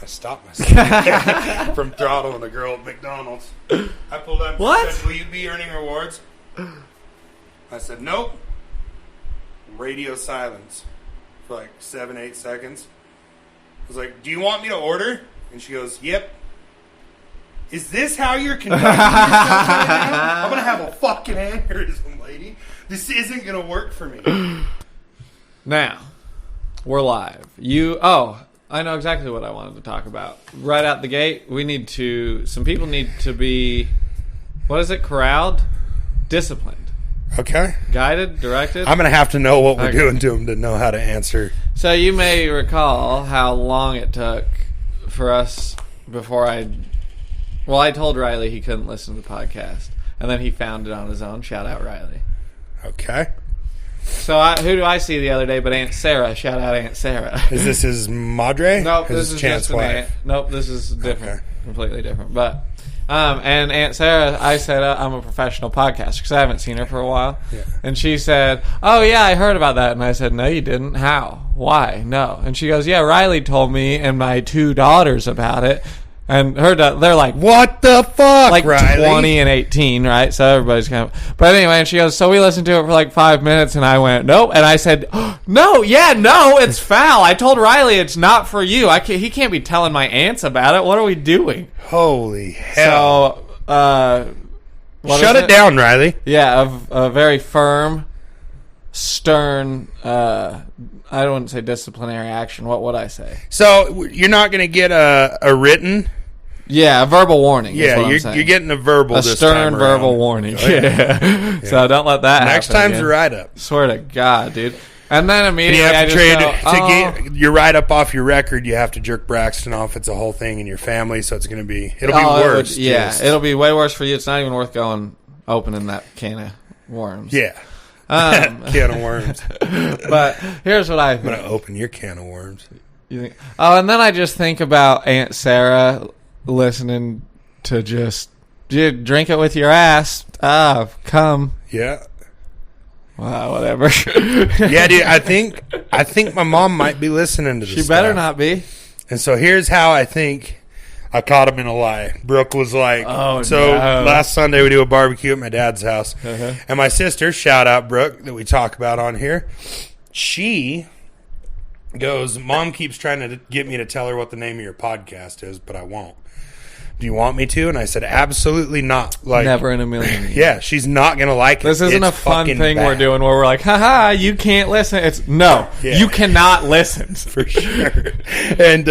I stopped myself from throttling a girl at McDonald's. I pulled up and said, will you be earning rewards? I said, nope. Radio silence for like 7-8 seconds. I was like, do you want me to order? And she goes, yep. Is this how you're conducting yourself right now? I'm going to have a fucking aneurysm, lady. This isn't going to work for me. Now, we're live. I know exactly what I wanted to talk about. Right out the gate, some people need to be, corralled? Disciplined. Okay. Guided, directed. I'm going to have to know what we're doing to them to know how to answer. So you may recall how long it took for us before I told Riley he couldn't listen to the podcast. And then he found it on his own. Shout out, Riley. Okay. So who do I see the other day but Aunt Sarah? Shout out Aunt Sarah. Is this his madre? Nope, this is Chance just wife. Nope, this is different. Okay. Completely different. But and Aunt Sarah, I said I'm a professional podcaster because I haven't seen her for a while. Yeah. And she said, "Oh yeah, I heard about that." And I said, "No, you didn't. How? Why? No." And she goes, "Yeah, Riley told me and my 2 daughters about it." And they're like, "What the fuck?" Like Riley? 20 and 18, right? So everybody's kind of. But anyway, and she goes, "So we listened to it for like 5 minutes," and I went, "Nope." And I said, "No, it's foul. I told Riley it's not for you. He can't be telling my aunts about it. What are we doing?" Holy hell! So, shut it down, Riley. Yeah, a very firm, stern. I don't want to say disciplinary action. What would I say? So you're not going to get a written. Yeah, a verbal warning. Yeah, you're getting a verbal. A stern verbal warning. Yeah. So don't let that happen. Next time's a write up. Swear to God, dude. And then immediately and you have to get your write up off your record. You have to jerk Braxton off. It's a whole thing in your family, so it'll be worse. It'll be way worse for you. It's not even worth going opening that can of worms. Yeah. Can of worms. But here's what I think. I'm going to open your can of worms. You think? Oh, and then I just think about Aunt Sarah listening to just drink it with your ass. Come. Yeah. Wow, whatever. Yeah, dude, I think my mom might be listening to this. She better not be. And so here's how I think I caught him in a lie. Brooke was like, last Sunday we do a barbecue at my dad's house. Uh-huh. And my sister, shout out Brooke, that we talk about on here, she goes, Mom keeps trying to get me to tell her what the name of your podcast is, but I won't. Do you want me to? And I said, absolutely not. Like, never in a million years. Yeah, she's not going to like it. This isn't a fun thing we're doing where we're like, haha, you can't listen. You cannot listen. For sure. And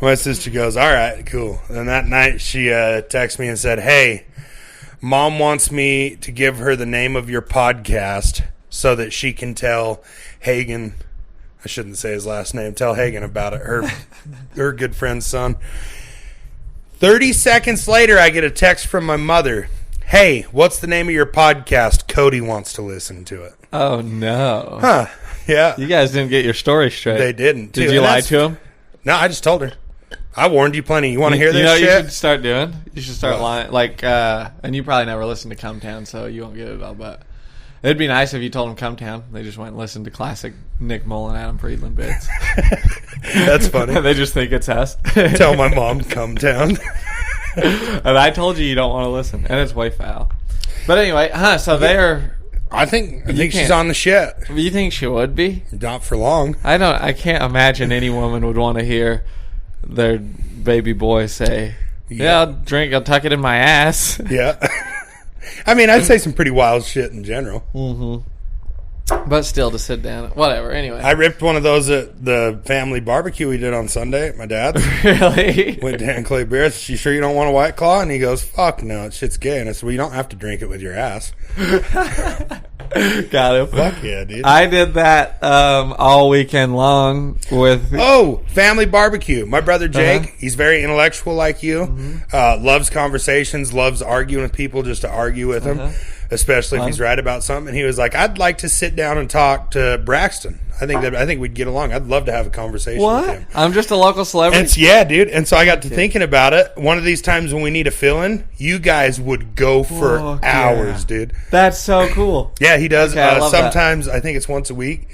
my sister goes, all right, cool. And that night she texted me and said, hey, Mom wants me to give her the name of your podcast so that she can tell Hagen, I shouldn't say his last name, tell Hagen about it, her good friend's son. 30 seconds later, I get a text from my mother. Hey, what's the name of your podcast? Cody wants to listen to it. Oh, no. Huh. Yeah. You guys didn't get your story straight. They didn't. Did you lie to him? No, I just told her. I warned you plenty. You want to hear this shit? You know what you should start doing? You should start lying. Like, and you probably never listened to Come Town, so you won't get it all, but it'd be nice if you told them Come Town. They just went and listened to classic Nick Mullen, Adam Friedland bits. That's funny. They just think it's us. Tell my mom Come Town. And I told you don't want to listen, and it's way foul. But anyway, so they're. I think she's on the shit. You think she would be? Not for long. I can't imagine any woman would want to hear their baby boy say, "Yeah, I'll tuck it in my ass." Yeah. I mean, I'd say some pretty wild shit in general. Mm-hmm. But still, to sit down, whatever. Anyway, I ripped one of those at the family barbecue we did on Sunday at my dad's. Really? Went to Clay Beer. You sure you don't want a White Claw? And he goes, "Fuck no, that shit's gay." And I said, "Well, you don't have to drink it with your ass." Got him. Fuck yeah, dude. I did that all weekend long with family barbecue. My brother Jake, he's very intellectual like you. Mm-hmm. Loves conversations, loves arguing with people just to argue with them. Especially if he's right about something. And he was like, I'd like to sit down and talk to Braxton. I think we'd get along. I'd love to have a conversation with him. I'm just a local celebrity. Yeah, dude. And so I got to thinking about it. One of these times when we need a fill-in, you guys would go for hours, dude. That's so cool. Yeah, he does. Okay, sometimes, I think it's once a week.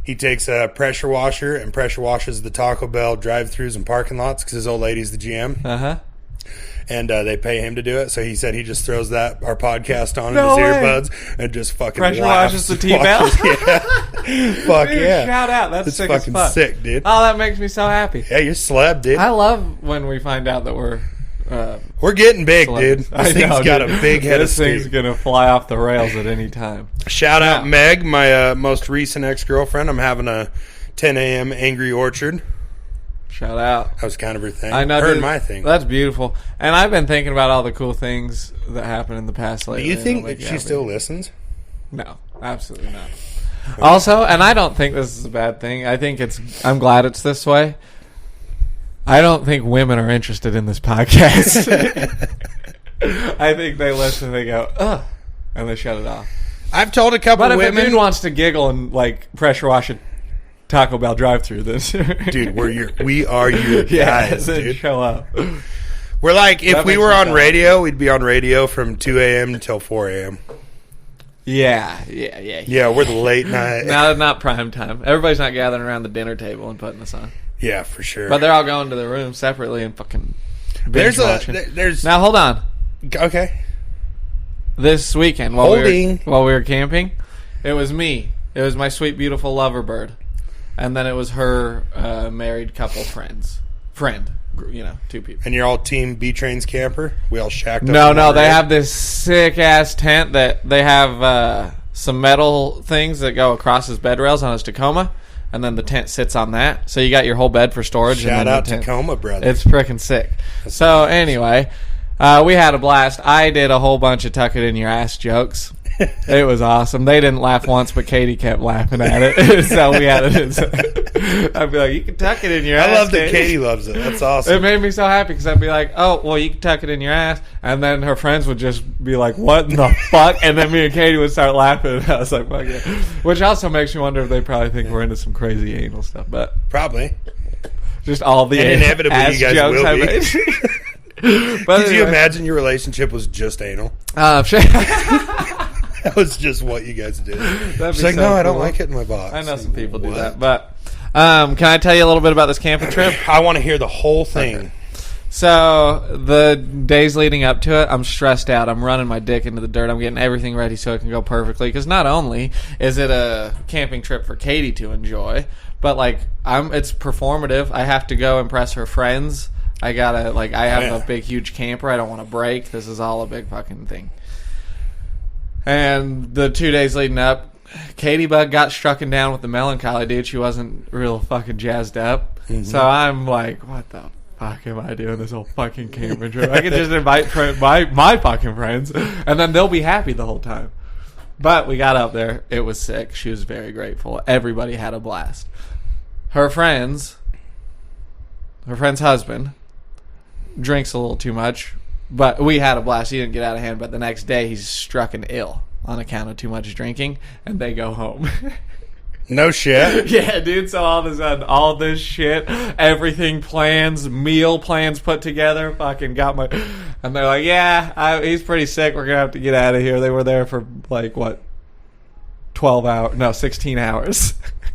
He takes a pressure washer and pressure washes the Taco Bell drive-thrus and parking lots because his old lady's the GM. Uh-huh. And they pay him to do it. So he said he just throws our podcast on in his earbuds and just fucking pressure laughs. washes the T-Bell? Yeah. Fuck dude, yeah. Shout out. That's sick as fucking fuck. sick, dude. Oh, that makes me so happy. Yeah, you're celeb, dude. I love when we find out that we're getting big, celebrities. dude. This thing's got a big head of steam. This thing's going to fly off the rails at any time. Shout out Meg, my most recent ex-girlfriend. I'm having a 10 a.m. Angry Orchard. Shout out. That was kind of her thing. I know, her dude, and my thing. That's beautiful. And I've been thinking about all the cool things that happened in the past lately. Do you think that she still listens? No, absolutely not. Okay. Also, and I don't think this is a bad thing. I'm glad it's this way. I don't think women are interested in this podcast. I think they listen and they go, ugh, and they shut it off. I've told a couple but women. But if a dude wants to giggle and like pressure wash a Taco Bell drive-thru, then dude, we are your guys, dude. Show up. We're like, if we were on radio, we'd be on radio from 2 a.m. until 4 a.m. Yeah, we're the late night. No, not prime time. Everybody's not gathering around the dinner table and putting this on. Yeah, for sure. But they're all going to their room separately and fucking binge watching. There's now, hold on. Okay. This weekend, while we were camping, it was me. It was my sweet, beautiful lover bird. And then it was her married couple friend. Two people. And you're all team B-Train's camper? We all shacked up? No, they have this sick-ass tent that they have some metal things that go across his bed rails on his Tacoma, and then the tent sits on that. So you got your whole bed for storage. Shout out Tacoma, brother. It's freaking sick. So anyway, we had a blast. I did a whole bunch of tuck-it-in-your-ass jokes. It was awesome. They didn't laugh once, but Katie kept laughing at it. So we had it. I'd be like, you can tuck it in your ass. I love that Katie loves it. That's awesome. It made me so happy because I'd be like, oh, well, you can tuck it in your ass. And then her friends would just be like, what in the fuck? And then me and Katie would start laughing. And I was like, fuck yeah. Which also makes me wonder if they probably think we're into some crazy anal stuff. But probably. Just all the inevitably ass you guys jokes will be. But Could you imagine your relationship was just anal? Sure. That was just what you guys did. She's like, so no, cool. I don't like it in my box. I know some people do that. But can I tell you a little bit about this camping trip? I want to hear the whole thing. Okay. So the days leading up to it, I'm stressed out. I'm running my dick into the dirt. I'm getting everything ready so it can go perfectly. Because not only is it a camping trip for Katie to enjoy, but it's performative. I have to go impress her friends. I gotta I have a big huge camper. I don't want to break. This is all a big fucking thing. And the 2 days leading up, Katie Bug got strucken down with the melancholy, dude. She wasn't real fucking jazzed up. Mm-hmm. So I'm like, what the fuck am I doing this whole fucking camping trip? I can just invite my fucking friends, and then they'll be happy the whole time. But we got up there. It was sick. She was very grateful. Everybody had a blast. Her friend's husband drinks a little too much. But we had a blast. He didn't get out of hand. But the next day, he's struck and ill on account of too much drinking, and they go home. No shit. Yeah, dude. So all of a sudden, all this shit, everything meal plans put together, fucking got my... And they're like, yeah, he's pretty sick. We're going to have to get out of here. They were there for, 12 hours. No, 16 hours.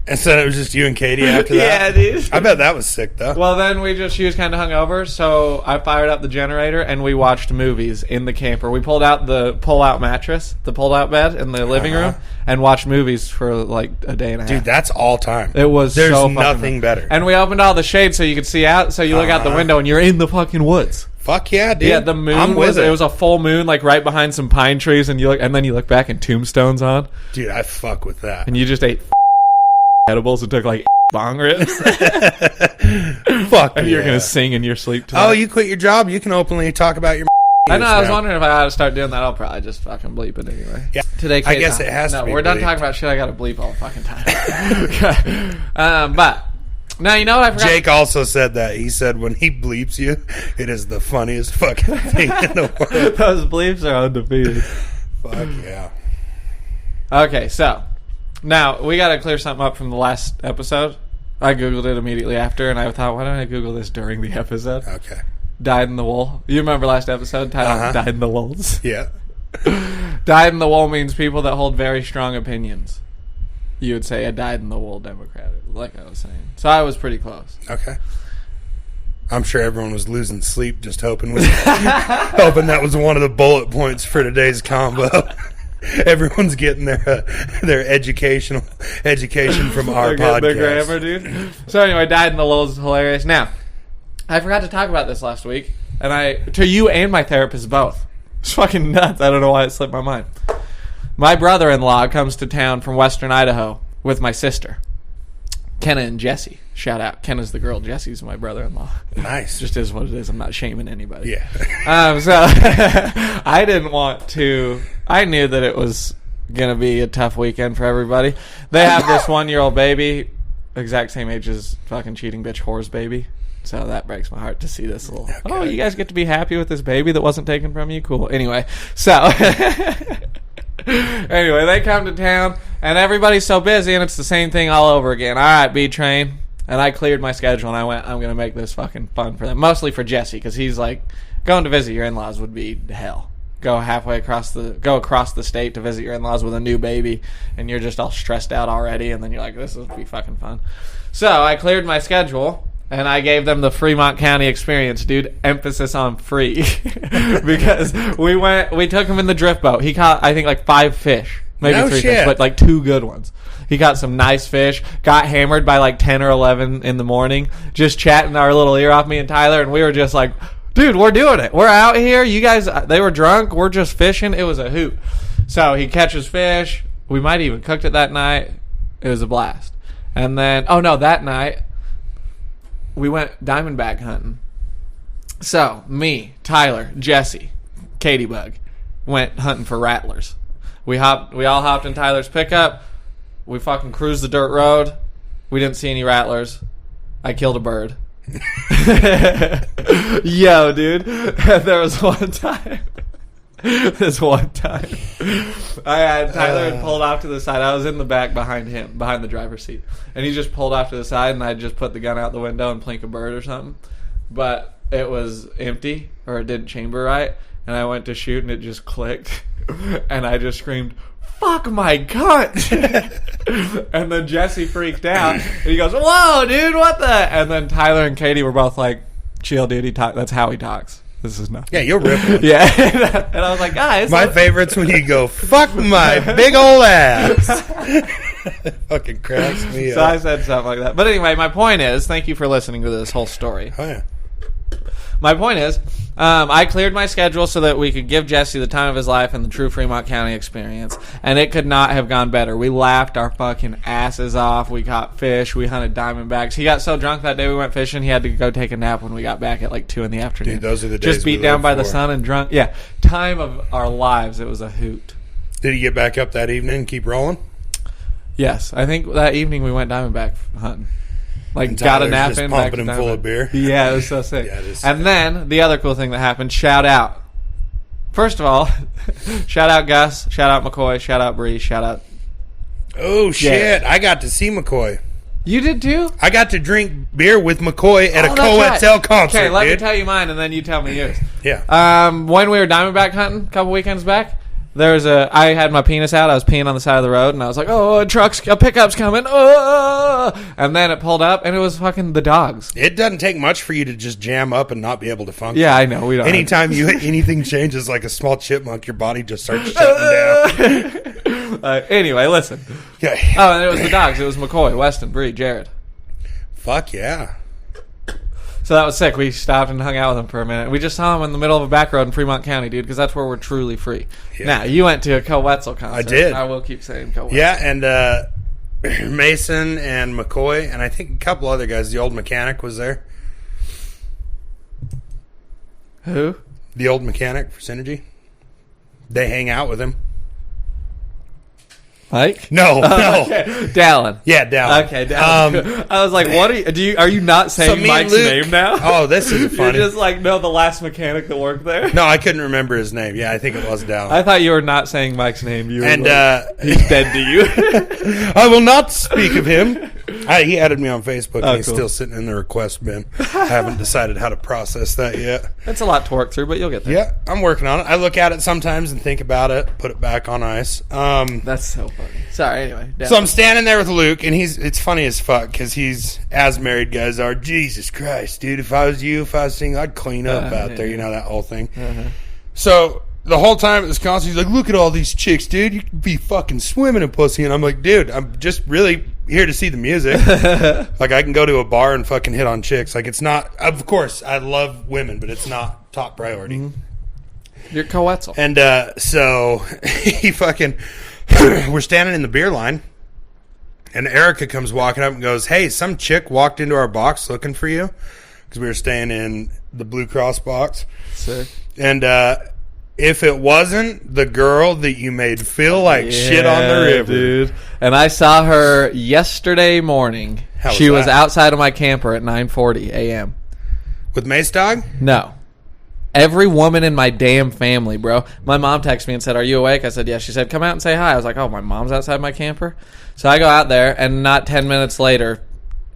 And so it was just you and Katie after Yeah, that? dude. I bet that was sick, though. Well, then she was kind of hungover, so I fired up the generator, and we watched movies in the camper. We pulled out the pull-out mattress, the pull-out bed in the living room, and watched movies for, a day and a half. Dude, that's all time. It was There's so nothing better. And we opened all the shades so you could see out, so you look out the window, and you're in the fucking woods. Fuck yeah, dude. Yeah, the moon it was a full moon, right behind some pine trees, and then you look back and Tombstone's on. Dude, I fuck with that. And you just ate edibles and took bong rips. Fuck. And you're gonna sing in your sleep tonight. Oh, you quit your job, you can openly talk about your I know, I was wondering if I ought to start doing that. I'll probably just fucking bleep it anyway. Yeah. Today, I guess it has to be we're done bleeped. talking about shit I gotta bleep all the fucking time. But now, you know what I forgot? Jake also said that. He said when he bleeps you, it is the funniest fucking thing in the world. Those bleeps are undefeated. Fuck yeah. Okay, so now we got to clear something up from the last episode. I Googled it immediately after, and I thought, why don't I Google this during the episode? Okay. Dyed in the wool. You remember last episode titled Dyed in the Wolves? Yeah. Dyed in the wool means people that hold very strong opinions. you would say a dyed-in-the-wool Democrat, like I was saying. So I was pretty close. Okay. I'm sure everyone was losing sleep just hoping that was one of the bullet points for today's combo. Everyone's getting their education from our podcast. Their grammar, dude. So anyway, dyed-in-the-wool is hilarious. Now, I forgot to talk about this last week, and to you and my therapist both. It's fucking nuts. I don't know why it slipped my mind. My brother-in-law comes to town from Western Idaho with my sister, Kenna and Jesse. Shout out. Kenna's the girl. Jesse's my brother-in-law. Nice. Just is what it is. I'm not shaming anybody. Yeah. So I didn't want to. I knew that it was going to be a tough weekend for everybody. They have this 1-year-old baby, exact same age as fucking cheating bitch whore's baby. So that breaks my heart to see this little. Okay. Oh, you guys get to be happy with this baby that wasn't taken from you? Cool. Anyway, so. Anyway, they come to town, and everybody's so busy, and it's the same thing all over again. All right, B-Train. And I cleared my schedule, and I went, I'm going to make this fucking fun for them. Mostly for Jesse, because he's like, going to visit your in-laws would be hell. Go across the state to visit your in-laws with a new baby, and you're just all stressed out already, and then you're like, this will be fucking fun. So I cleared my schedule, and I gave them the Fremont County experience, dude. Emphasis on free. Because we took him in the drift boat. He caught, I think, like 5 fish. Maybe 3 fish, but like 2 good ones. He got some nice fish, got hammered by like 10 or 11 in the morning, just chatting our little ear off, me and Tyler, and we were just like, dude, we're doing it. We're out here. You guys, they were drunk. We're just fishing. It was a hoot. So he catches fish. We might even cooked it that night. It was a blast. And then, that night, we went diamondback hunting. So, me, Tyler, Jesse, Katie Bug, went hunting for rattlers. We all hopped in Tyler's pickup. We fucking cruised the dirt road. We didn't see any rattlers. I killed a bird. Yo, dude. There was one time. Tyler had pulled off to the side. I was in the back behind him, behind the driver's seat. And he just pulled off to the side, and I just put the gun out the window and plink a bird or something. But it was empty, or it didn't chamber right. And I went to shoot, and it just clicked. And I just screamed, fuck my cunt. And then Jesse freaked out. And he goes, whoa, dude, what the? And then Tyler and Katie were both like, chill, dude. That's how he talks. This is nothing. Yeah, you'll rip one. Yeah. And I was like, guys. My favorite's when you go, fuck my big old ass. Fucking cracks me up. So I said something like that. But anyway, my point is, thank you for listening to this whole story. Oh, yeah. My point is, I cleared my schedule so that we could give Jesse the time of his life and the true Fremont County experience, and it could not have gone better. We laughed our fucking asses off. We caught fish. We hunted diamondbacks. He got so drunk that day we went fishing, he had to go take a nap when we got back at like 2 in the afternoon. Dude, those are the days just beat down by the sun and drunk. Yeah, time of our lives. It was a hoot. Did he get back up that evening and keep rolling? Yes, I think that evening we went diamondback hunting. Like, got a nap just in. Pumping him full of beer. Yeah, it was so sick. Yeah, and then, the other cool thing that happened, shout out. First of all, shout out Gus, shout out McCoy, shout out Bree, shout out... Oh, shit. I got to see McCoy. You did too? I got to drink beer with McCoy at a Co-Excel concert, Okay, let me tell you mine, and then you tell me yours. Yeah. When we were diamondback hunting a couple weekends back, I had my penis out. I was peeing on the side of the road, and I was like, "Oh, a pickup's coming!" Oh, and then it pulled up, and it was fucking the dogs. It doesn't take much for you to just jam up and not be able to function. Yeah, I know. We don't. Anytime anything changes, like a small chipmunk, your body just starts shutting down. Anyway, listen. Yeah. Oh, and it was the dogs. It was McCoy, Weston, Bree, Jared. Fuck yeah. So that was sick. We stopped and hung out with him for a minute. We just saw him in the middle of a back road in Fremont County, dude, because that's where we're truly free. Yeah. Now, you went to a Co-Wetzel concert. I did. I will keep saying Co-Wetzel. Yeah, and Mason and McCoy, and I think a couple other guys. The old mechanic was there. Who? The old mechanic for Synergy. They hang out with him. Mike? No. Okay. Dallin. Yeah, Dallin. Okay, Dallin. I was like, what are you not saying Mike's name now? Oh, this is funny. You're just like, no, the last mechanic that worked there? No, I couldn't remember his name. Yeah, I think it was Dallin. I thought you were not saying Mike's name. You were and like, he's dead to you. I will not speak of him. He added me on Facebook, and he's cool. still sitting in the request bin. I haven't decided how to process that yet. It's a lot to work through, but you'll get there. Yeah, I'm working on it. I look at it sometimes and think about it, put it back on ice. That's so funny. Sorry, anyway. So I'm standing there with Luke, and it's funny as fuck, because he's, as married guys are, Jesus Christ, dude, if I was single, I'd clean up out there, you know, that whole thing. So the whole time at this concert, he's like, look at all these chicks, dude. You could be fucking swimming in pussy. And I'm like, dude, I'm just really here to see the music. Like, I can go to a bar and fucking hit on chicks. Like, it's not, of course, I love women, but it's not top priority. Mm-hmm. You're Coetzel. And so he fucking, we're standing in the beer line, and Erica comes walking up and goes, hey, some chick walked into our box looking for you, because we were staying in the Blue Cross box. Sick. And if it wasn't the girl that you made feel like shit on the river, dude. And I saw her yesterday morning. She was outside of my camper at 9:40 a.m. with Mace Dog? No. Every woman in my damn family, bro. My mom texted me and said, are you awake? I said, yeah. She said, come out and say hi. I was like, oh, my mom's outside my camper? So I go out there, and not 10 minutes later,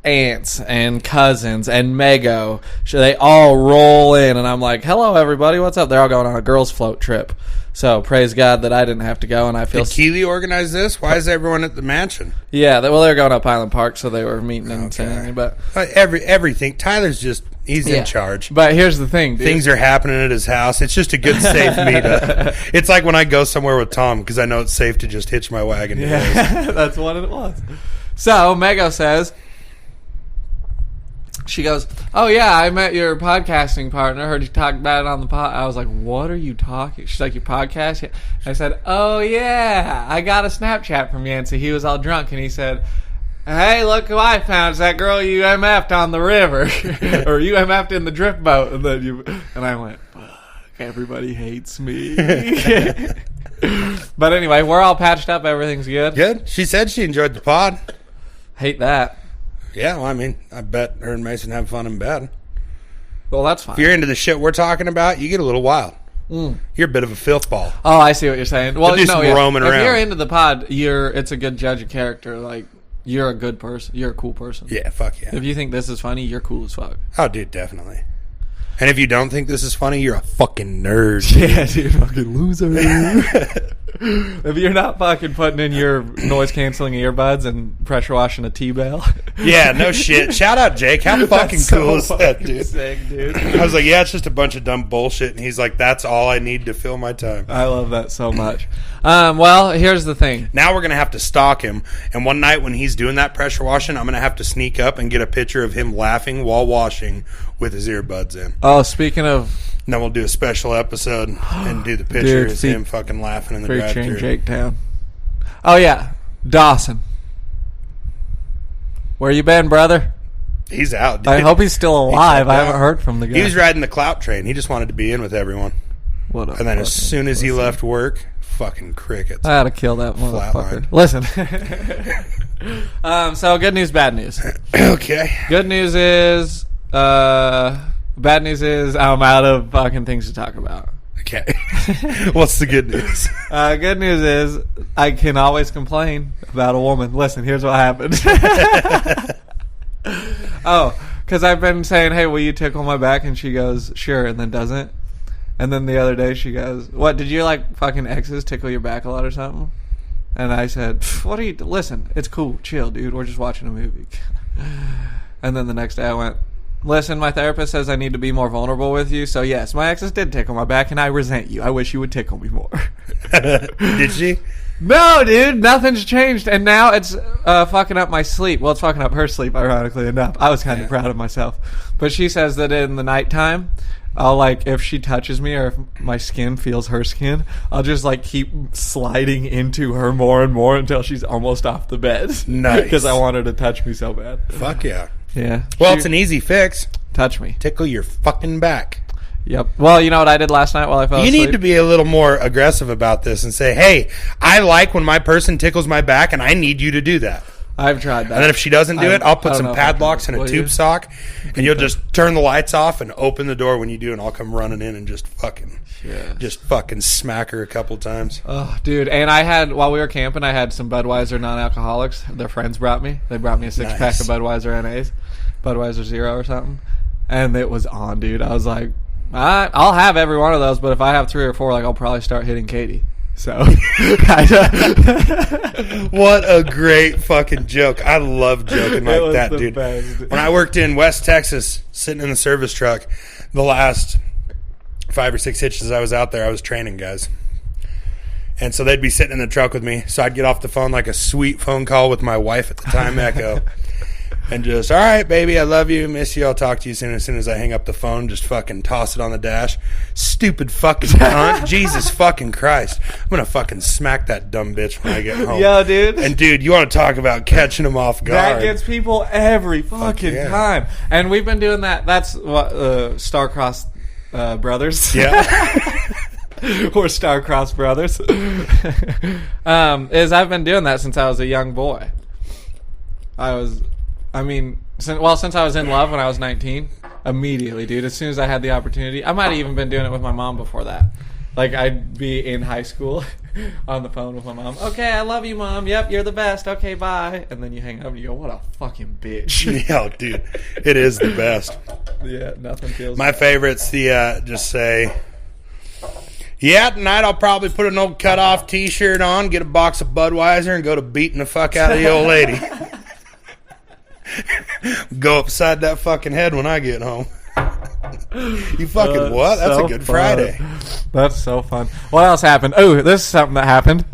aunts and cousins and Mego, they all roll in, and I'm like, hello everybody, what's up? They're all going on a girls float trip, so praise God that I didn't have to go. And I feel did Keeley organize this? Why is everyone at the mansion? Yeah, they were going up Highland Park, so they were meeting in San. But everything, Tyler's just, he's in charge. But here's the thing, dude. Things are happening at his house. It's just a good safe meetup. It's like when I go somewhere with Tom, because I know it's safe to just hitch my wagon to his. That's what it was. So Mego says, she goes, oh, yeah, I met your podcasting partner. Heard you talk about it on the pod. I was like, what are you talking? She's like, your podcast? Yeah. I said, oh, yeah, I got a Snapchat from Yancey. He was all drunk, and he said, hey, look who I found. It's that girl you MF'd on the river. Or you MF'd in the drift boat. And I went, fuck, everybody hates me. But anyway, we're all patched up. Everything's good. Good. She said she enjoyed the pod. Hate that. Yeah, well, I mean, I bet her and Mason have fun in bed. Well, that's fine. If you're into the shit we're talking about, you get a little wild. You're a bit of a filth ball. Oh, I see what you're saying. Well, you know, roaming around. If you're into the pod, it's a good judge of character. Like, you're a good person. You're a cool person. Yeah, fuck yeah. If you think this is funny, you're cool as fuck. Oh, dude, definitely. And if you don't think this is funny, you're a fucking nerd. Yeah, dude, fucking loser. If you're not fucking putting in your noise-canceling earbuds and pressure washing a T-bell. Yeah, no shit. Shout out Jake. How fucking cool is that, dude? Sick, dude. I was like, yeah, it's just a bunch of dumb bullshit. And he's like, that's all I need to fill my time. I love that so much. Well, here's the thing. Now we're going to have to stalk him. And one night when he's doing that pressure washing, I'm going to have to sneak up and get a picture of him laughing while washing with his earbuds in. Oh, speaking of... And then we'll do a special episode and do the picture of him fucking laughing in the drive-thru. Jake Town. Oh, yeah. Dawson. Where you been, brother? He's out, dude. I hope he's still alive. I haven't heard from the guy. He was riding the clout train. He just wanted to be in with everyone. What and then as soon as he left work, fucking crickets. I had to kill that motherfucker. Listen. So good news, bad news. Okay. Good news is... bad news is I'm out of fucking things to talk about. Okay. What's the good news? Good news is I can always complain about a woman. Listen, here's what happened. Oh, because I've been saying, hey, will you tickle my back? And she goes, sure, and then doesn't. And then the other day she goes, what, did you like fucking exes tickle your back a lot or something? And I said, what are you... Listen, it's cool. Chill, dude. We're just watching a movie. And then the next day I went... Listen, my therapist says I need to be more vulnerable with you. So, yes, my exes did tickle my back, and I resent you. I wish you would tickle me more. Did she? No, dude. Nothing's changed. And now it's fucking up my sleep. Well, it's fucking up her sleep, ironically enough. I was kind of proud of myself. But she says that in the nighttime, I'll, like, if she touches me or if my skin feels her skin, I'll just, like, keep sliding into her more and more until she's almost off the bed. Nice. Because I want her to touch me so bad. Fuck yeah. Yeah. Well, it's an easy fix. Touch me. Tickle your fucking back. Yep. Well, you know what I did last night while I fell asleep? You need to be a little more aggressive about this and say, hey, I like when my person tickles my back, and I need you to do that. I've tried that. And then if she doesn't do it, I'll put some know if padlocks in a Will tube you? sock, and you'll just turn the lights off and open the door when you do, and I'll come running in and just fucking smack her a couple times. Oh, dude. And I had, while we were camping, I had some Budweiser non-alcoholics. Their friends brought me. They brought me a six-pack of Budweiser NAs. Budweiser Zero or something. And it was on, dude. I was like, I'll have every one of those, but if I have 3 or 4, like, I'll probably start hitting Katie. So, what a great fucking joke. I love joking like that, dude. Best. When I worked in West Texas, sitting in the service truck, the last 5 or 6 hitches I was out there, I was training guys. And so they'd be sitting in the truck with me. So I'd get off the phone like a sweet phone call with my wife at the time, Echo. And just, all right, baby, I love you, miss you, I'll talk to you soon. As soon as I hang up the phone, just fucking toss it on the dash. Stupid fucking cunt. Jesus fucking Christ. I'm going to fucking smack that dumb bitch when I get home. Yeah, dude. And, dude, you want to talk about catching them off guard. That gets people every fucking time. And we've been doing that. That's what Star-Crossed Brothers. Yeah. Or Star-Crossed Brothers. Is I've been doing that since I was a young boy. Since I was in love when I was 19, immediately, dude, as soon as I had the opportunity. I might have even been doing it with my mom before that. Like, I'd be in high school on the phone with my mom. Okay, I love you, Mom. Yep, you're the best. Okay, bye. And then you hang up and you go, what a fucking bitch. Yeah, dude, it is the best. Yeah, nothing feels My favorite's the, just say, yeah, tonight I'll probably put an old cut-off T-shirt on, get a box of Budweiser, and go to beating the fuck out of the old lady. Go upside that fucking head when I get home. You fucking what? That's so a good Friday. That's so fun. What else happened? Oh, this is something that happened.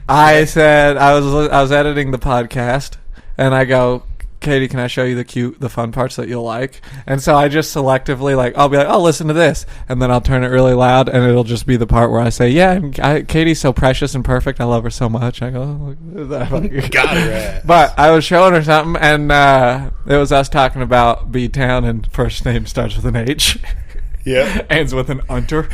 I said I was editing the podcast, and I go, Katie, can I show you the fun parts that you'll like? And so I just selectively, I'll be like, oh, listen to this. And then I'll turn it really loud, and it'll just be the part where I say, yeah, Katie's so precious and perfect. I love her so much. I go, oh, got her ass. But I was showing her something, and it was us talking about B-Town, and first name starts with an H. Yeah. Ends with an unter.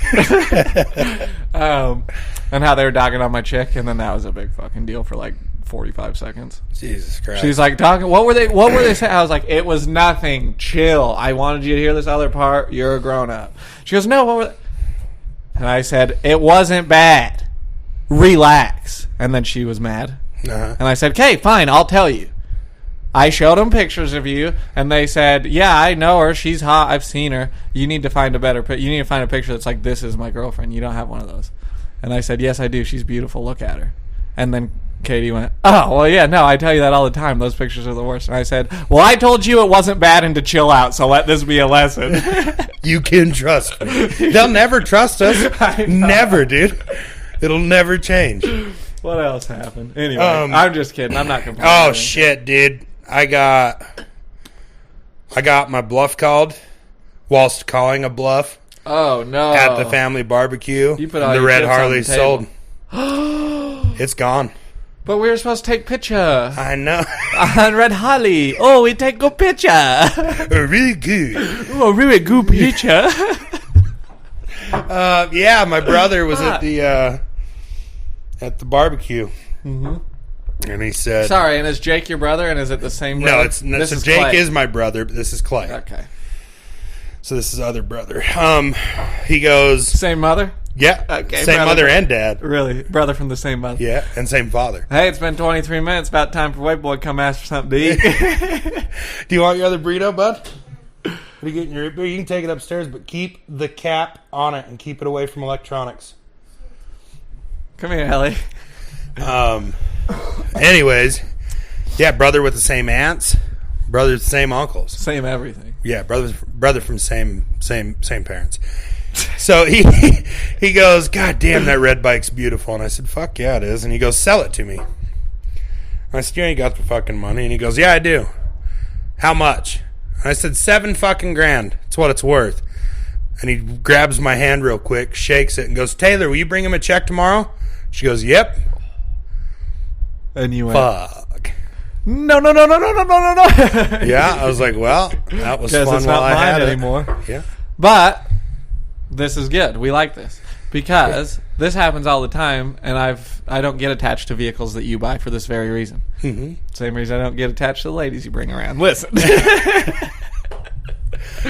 And how they were dogging on my chick, and then that was a big fucking deal for 45 seconds. Jesus Christ. She's like, talking. What were they saying? I was like, it was nothing. Chill. I wanted you to hear this other part. You're a grown up. She goes, no, what were they? And I said, it wasn't bad. Relax. And then she was mad. Uh-huh. And I said, okay, fine, I'll tell you. I showed them pictures of you, and they said, yeah, I know her. She's hot. I've seen her. You need to find a picture that's like, this is my girlfriend. You don't have one of those. And I said, yes, I do. She's beautiful. Look at her. And then Katie went, oh, well, yeah, no, I tell you that all the time. Those pictures are the worst. And I said, well, I told you it wasn't bad and to chill out, so let this be a lesson. You can trust me. They'll never trust us. Never, dude. It'll never change. What else happened? Anyway, I'm just kidding. I'm not complaining. Oh, shit, dude. I got my bluff called whilst calling a bluff. Oh, no. At the family barbecue. You put all the your red chips on Harley the table. sold. It's gone. But we were supposed to take picture. I know. On Red Harley. Oh, we take good picture. Really good. Oh, really good picture. Yeah, my brother was at the barbecue. Mm-hmm. And he said... Sorry, and is Jake your brother, and is it the same brother? No, so Jake Clay. Is my brother, but this is Clay. Okay. So this is other brother. He goes... Same mother? Yeah. Okay, same mother and dad. Really? Brother from the same mother? Yeah, and same father. Hey, it's been 23 minutes. About time for White Boy to come ask for something to eat. Do you want your other burrito, bud? What are you getting your... You can take it upstairs, but keep the cap on it and keep it away from electronics. Come here, Ellie. Anyways, yeah, brother with the same aunts, brother with the same uncles, same everything. Yeah, brother from same parents. So he goes, God damn, that red bike's beautiful. And I said, fuck yeah, it is. And he goes, sell it to me. And I said, you ain't got the fucking money. And he goes, yeah, I do. How much? And I said, $7 fucking grand. It's what it's worth. And he grabs my hand real quick, shakes it, and goes, Taylor, will you bring him a check tomorrow? She goes, yep. And you went, fuck. No. Yeah, I was like, well, that was fun it's while not I had mine it anymore. Yeah. But this is good. We like this. Because this happens all the time, and I don't get attached to vehicles that you buy for this very reason. Mm-hmm. Same reason I don't get attached to the ladies you bring around. Listen.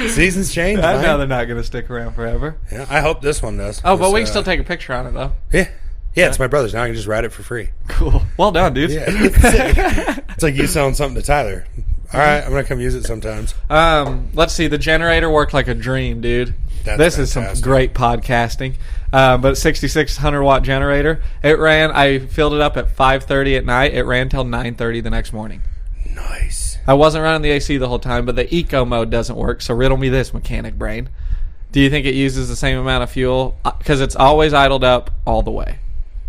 Seasons change. I know they're not going to stick around forever. Yeah, I hope this one does. Oh, but we can still take a picture on it, though. Yeah, it's my brother's. Now I can just ride it for free. Cool. Well done, dude. Yeah, it's like you selling something to Tyler. All right, I'm going to come use it sometimes. Let's see. The generator worked like a dream, dude. This is some great podcasting. But 6,600 watt generator. It ran. I filled it up at 5:30 at night. It ran till 9:30 the next morning. Nice. I wasn't running the AC the whole time, but the eco mode doesn't work. So riddle me this, mechanic brain. Do you think it uses the same amount of fuel? Because it's always idled up all the way.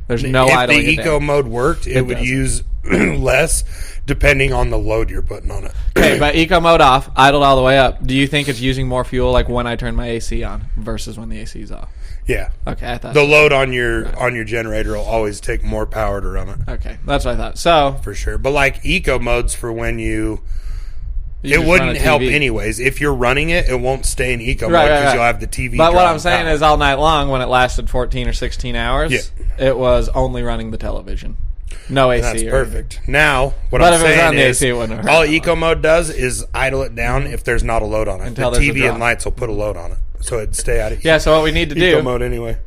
There's no idling. If the eco mode worked, it would use less depending on the load you're putting on it. Okay, but eco mode off, idled all the way up. Do you think it's using more fuel like when I turn my AC on versus when the AC is off? Yeah. Okay, I thought the load on your generator will always take more power to run it. Okay, that's what I thought. So for sure, but like eco modes for when it wouldn't help anyways. If you're running it, it won't stay in eco mode because you'll have the TV. But what I'm saying is, all night long, when it lasted 14 or 16 hours, it was only running the television. No AC. That's perfect. Now, what I'm saying on the is, AC, it wouldn't hurt. all eco mode does is idle it down if there's not a load on it. Until the TV and lights will put a load on it, so it'd stay out of so what we need to eco do mode anyway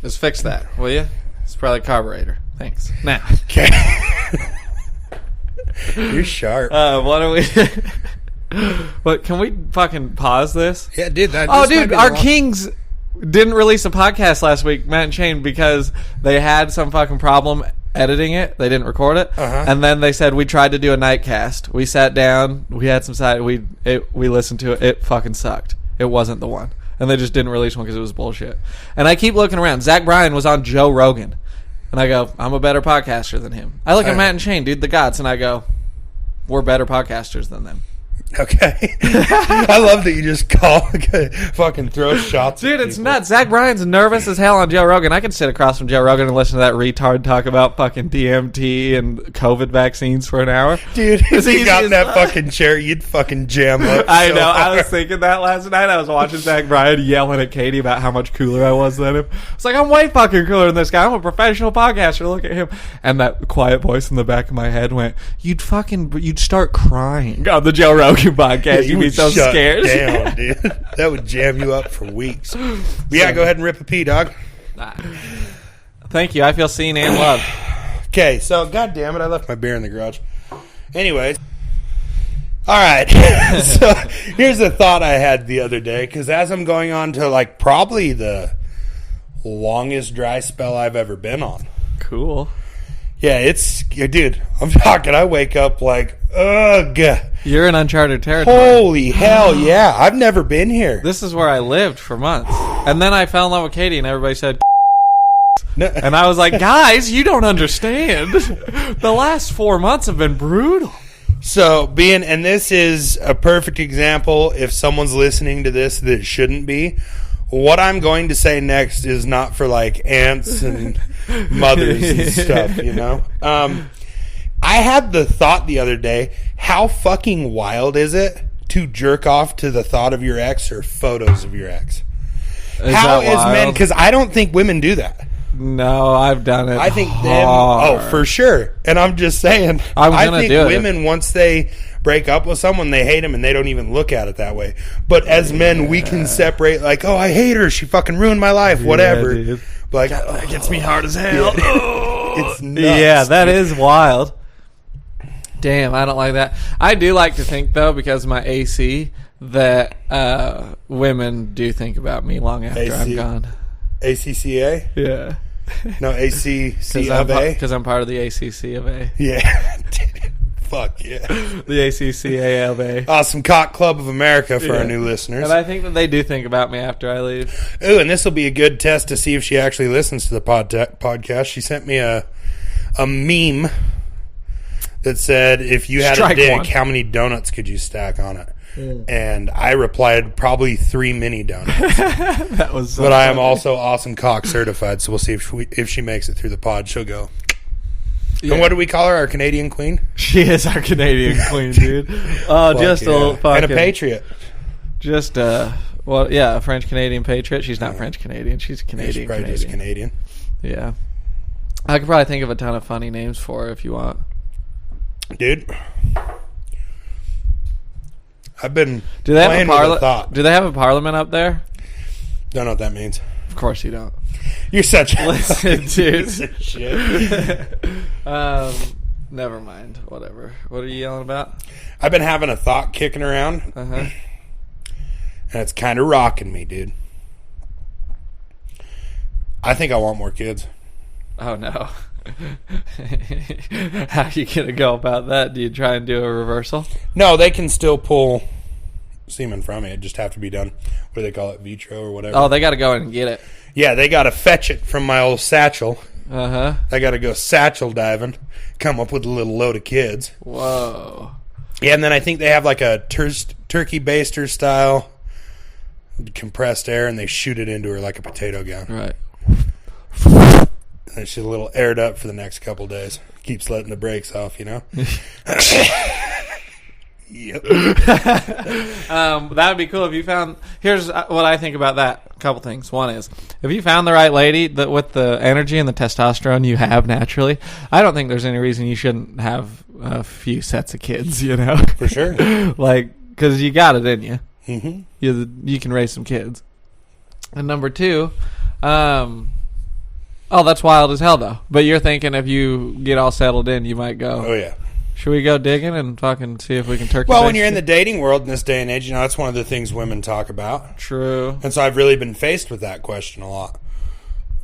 is fix that, will you? It's probably carburetor. Thanks. Now, okay. You're sharp. What do we? But can we fucking pause this? Yeah, dude. Dude, our Kings didn't release a podcast last week, Matt and Shane, because they had some fucking problem editing it. They didn't record it, and then they said we tried to do a nightcast. We sat down, we had some side, we listened to it. It fucking sucked. It wasn't the one, and they just didn't release one because it was bullshit. And I keep looking around. Zach Bryan was on Joe Rogan, and I go, I'm a better podcaster than him. I look at Matt and Shane, dude, the gods, and I go, we're better podcasters than them. Okay. I love that you just fucking throw shots. Dude, it's nuts. Zach Bryan's nervous as hell on Joe Rogan. I could sit across from Joe Rogan and listen to that retard talk about fucking DMT and COVID vaccines for an hour. Dude, if you got in that fucking chair, you'd fucking jam up. I know. I was thinking that last night. I was watching Zach Bryan yelling at Katie about how much cooler I was than him. It's like, I'm way fucking cooler than this guy. I'm a professional podcaster. Look at him. And that quiet voice in the back of my head went, you'd start crying on the Joe Rogan podcast. You'd be so scared. Damn, dude. That would jam you up for weeks. But yeah, go ahead and rip a pee, dog. Thank you. I feel seen and loved. Okay, so god damn it, I left my beer in the garage. Anyways. Alright. So here's a thought I had the other day, because as I'm going on to like probably the longest dry spell I've ever been on. Cool. Yeah, dude, I'm talking, I wake up like, ugh. You're in uncharted territory. Holy hell, yeah. I've never been here. This is where I lived for months. And then I fell in love with Katie, and everybody said, no. And I was like, guys, you don't understand. The last 4 months have been brutal. So, and this is a perfect example, if someone's listening to this that shouldn't be, what I'm going to say next is not for like aunts and mothers and stuff, you know? I had the thought the other day, how fucking wild is it to jerk off to the thought of your ex or photos of your ex? How is men, because I don't think women do that. No, I've done it. I think them, for sure. And I'm just saying, I think women, once they break up with someone, they hate them and they don't even look at it that way. But as men, we can separate like, oh, I hate her. She fucking ruined my life, whatever. Dude. But like, that gets me hard as hell. It's nuts. Yeah, that is wild. Damn, I don't like that. I do like to think, though, because of my AC, that women do think about me long after I'm gone. ACCA? Yeah. No, ACC of A? Because I'm part of the ACC of A. Yeah. Fuck yeah. The ACCA of A. Awesome Cock Club of America for our new listeners. And I think that they do think about me after I leave. Ooh, and this will be a good test to see if she actually listens to the podcast. She sent me a meme that said, if you had a dick, how many donuts could you stack on it? And I replied, probably 3 mini donuts. That was so but I am also awesome cock certified, so we'll see if she makes it through the pod. She'll go. Yeah. And what do we call her? Our Canadian queen? She is our Canadian queen, dude. Oh, just a fucking... And a patriot. Just Well, yeah, a French-Canadian patriot. She's not French-Canadian. She's Canadian. She's probably just Canadian. Yeah. I could probably think of a ton of funny names for her if you want. Dude. I've been Do they playing with a thought. Do they have a parliament up there? Don't know what that means. Of course you don't. You're such a Listen, dude. piece of shit. Never mind. Whatever. What are you yelling about? I've been having a thought kicking around. Uh-huh. And it's kind of rocking me, dude. I think I want more kids. Oh, no. How are you going to go about that? Do you try and do a reversal? No, they can still pull semen from me. It just have to be done. What do they call it? Vitro or whatever? Oh, they got to go in and get it. Yeah, they got to fetch it from my old satchel. Uh-huh. I got to go satchel diving, come up with a little load of kids. Whoa. Yeah, and then I think they have like a turkey baster style compressed air, and they shoot it into her like a potato gun. Right. And she's a little aired up for the next couple days. Keeps letting the brakes off, you know? Yep. That would be cool if you found... Here's what I think about that. A couple things. One is, if you found the right lady that with the energy and the testosterone you have naturally, I don't think there's any reason you shouldn't have a few sets of kids, you know? For sure. Like, because you got it in you. Mm-hmm. You can raise some kids. And number two... Oh, that's wild as hell, though. But you're thinking if you get all settled in, you might go. Oh, yeah. Should we go digging and fucking see if we can turkey? Well, when you're in the dating world in this day and age, you know, that's one of the things women talk about. True. And so I've really been faced with that question a lot.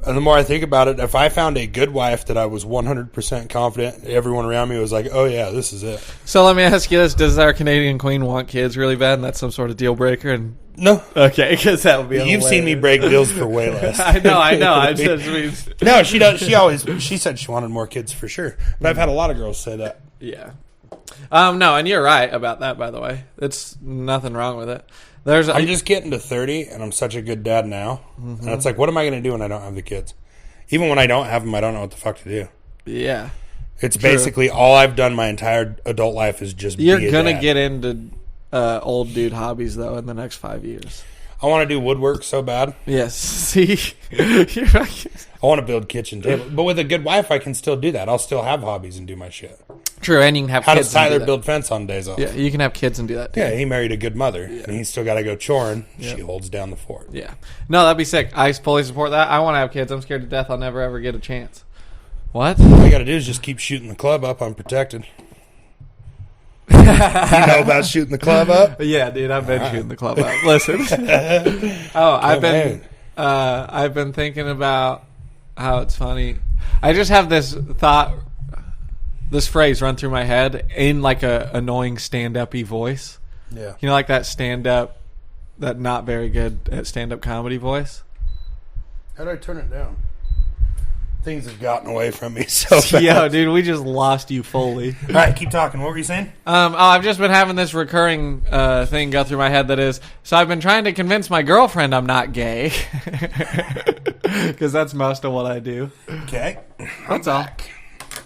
And the more I think about it, if I found a good wife that I was 100% confident, everyone around me was like, oh, yeah, this is it. So let me ask you this. Does our Canadian queen want kids really bad, and that's some sort of deal breaker? And no. Okay, because that would be You've seen me break deals for way less. I know. I just mean... No, she does. She said she wanted more kids for sure. But I've had a lot of girls say that. Yeah. No, and you're right about that, by the way. It's nothing wrong with it. I'm just getting to 30, and I'm such a good dad now. Mm-hmm. And it's like, what am I going to do when I don't have the kids? Even when I don't have them, I don't know what the fuck to do. Yeah. It's basically all I've done my entire adult life is just be a dad. You're going to get into old dude hobbies, though, in the next 5 years. I want to do woodwork so bad. Yes. See? You're right. I want to build kitchen tables. But with a good wife, I can still do that. I'll still have hobbies and do my shit. True, and you can have How kids. does Tyler build fence on days off? Yeah, you can have kids and do that too. Yeah, he married a good mother, and he's still got to go choring. Yep. She holds down the fort. Yeah. No, that'd be sick. I fully support that. I want to have kids. I'm scared to death I'll never, ever get a chance. What? All you got to do is just keep shooting the club up unprotected. You know about shooting the club up? Yeah, dude, I've been shooting the club up. Listen. I've been thinking about how it's funny. I just have this thought, this phrase run through my head in like a annoying stand-up-y voice. Yeah. You know, like that stand-up, that not very good at stand-up comedy voice? How do I turn it down? Things have gotten away from me so fast. Yo, dude, we just lost you fully. All right, keep talking. What were you saying? I've just been having this recurring thing go through my head that is, so I've been trying to convince my girlfriend I'm not gay. Because that's most of what I do. Okay. That's all.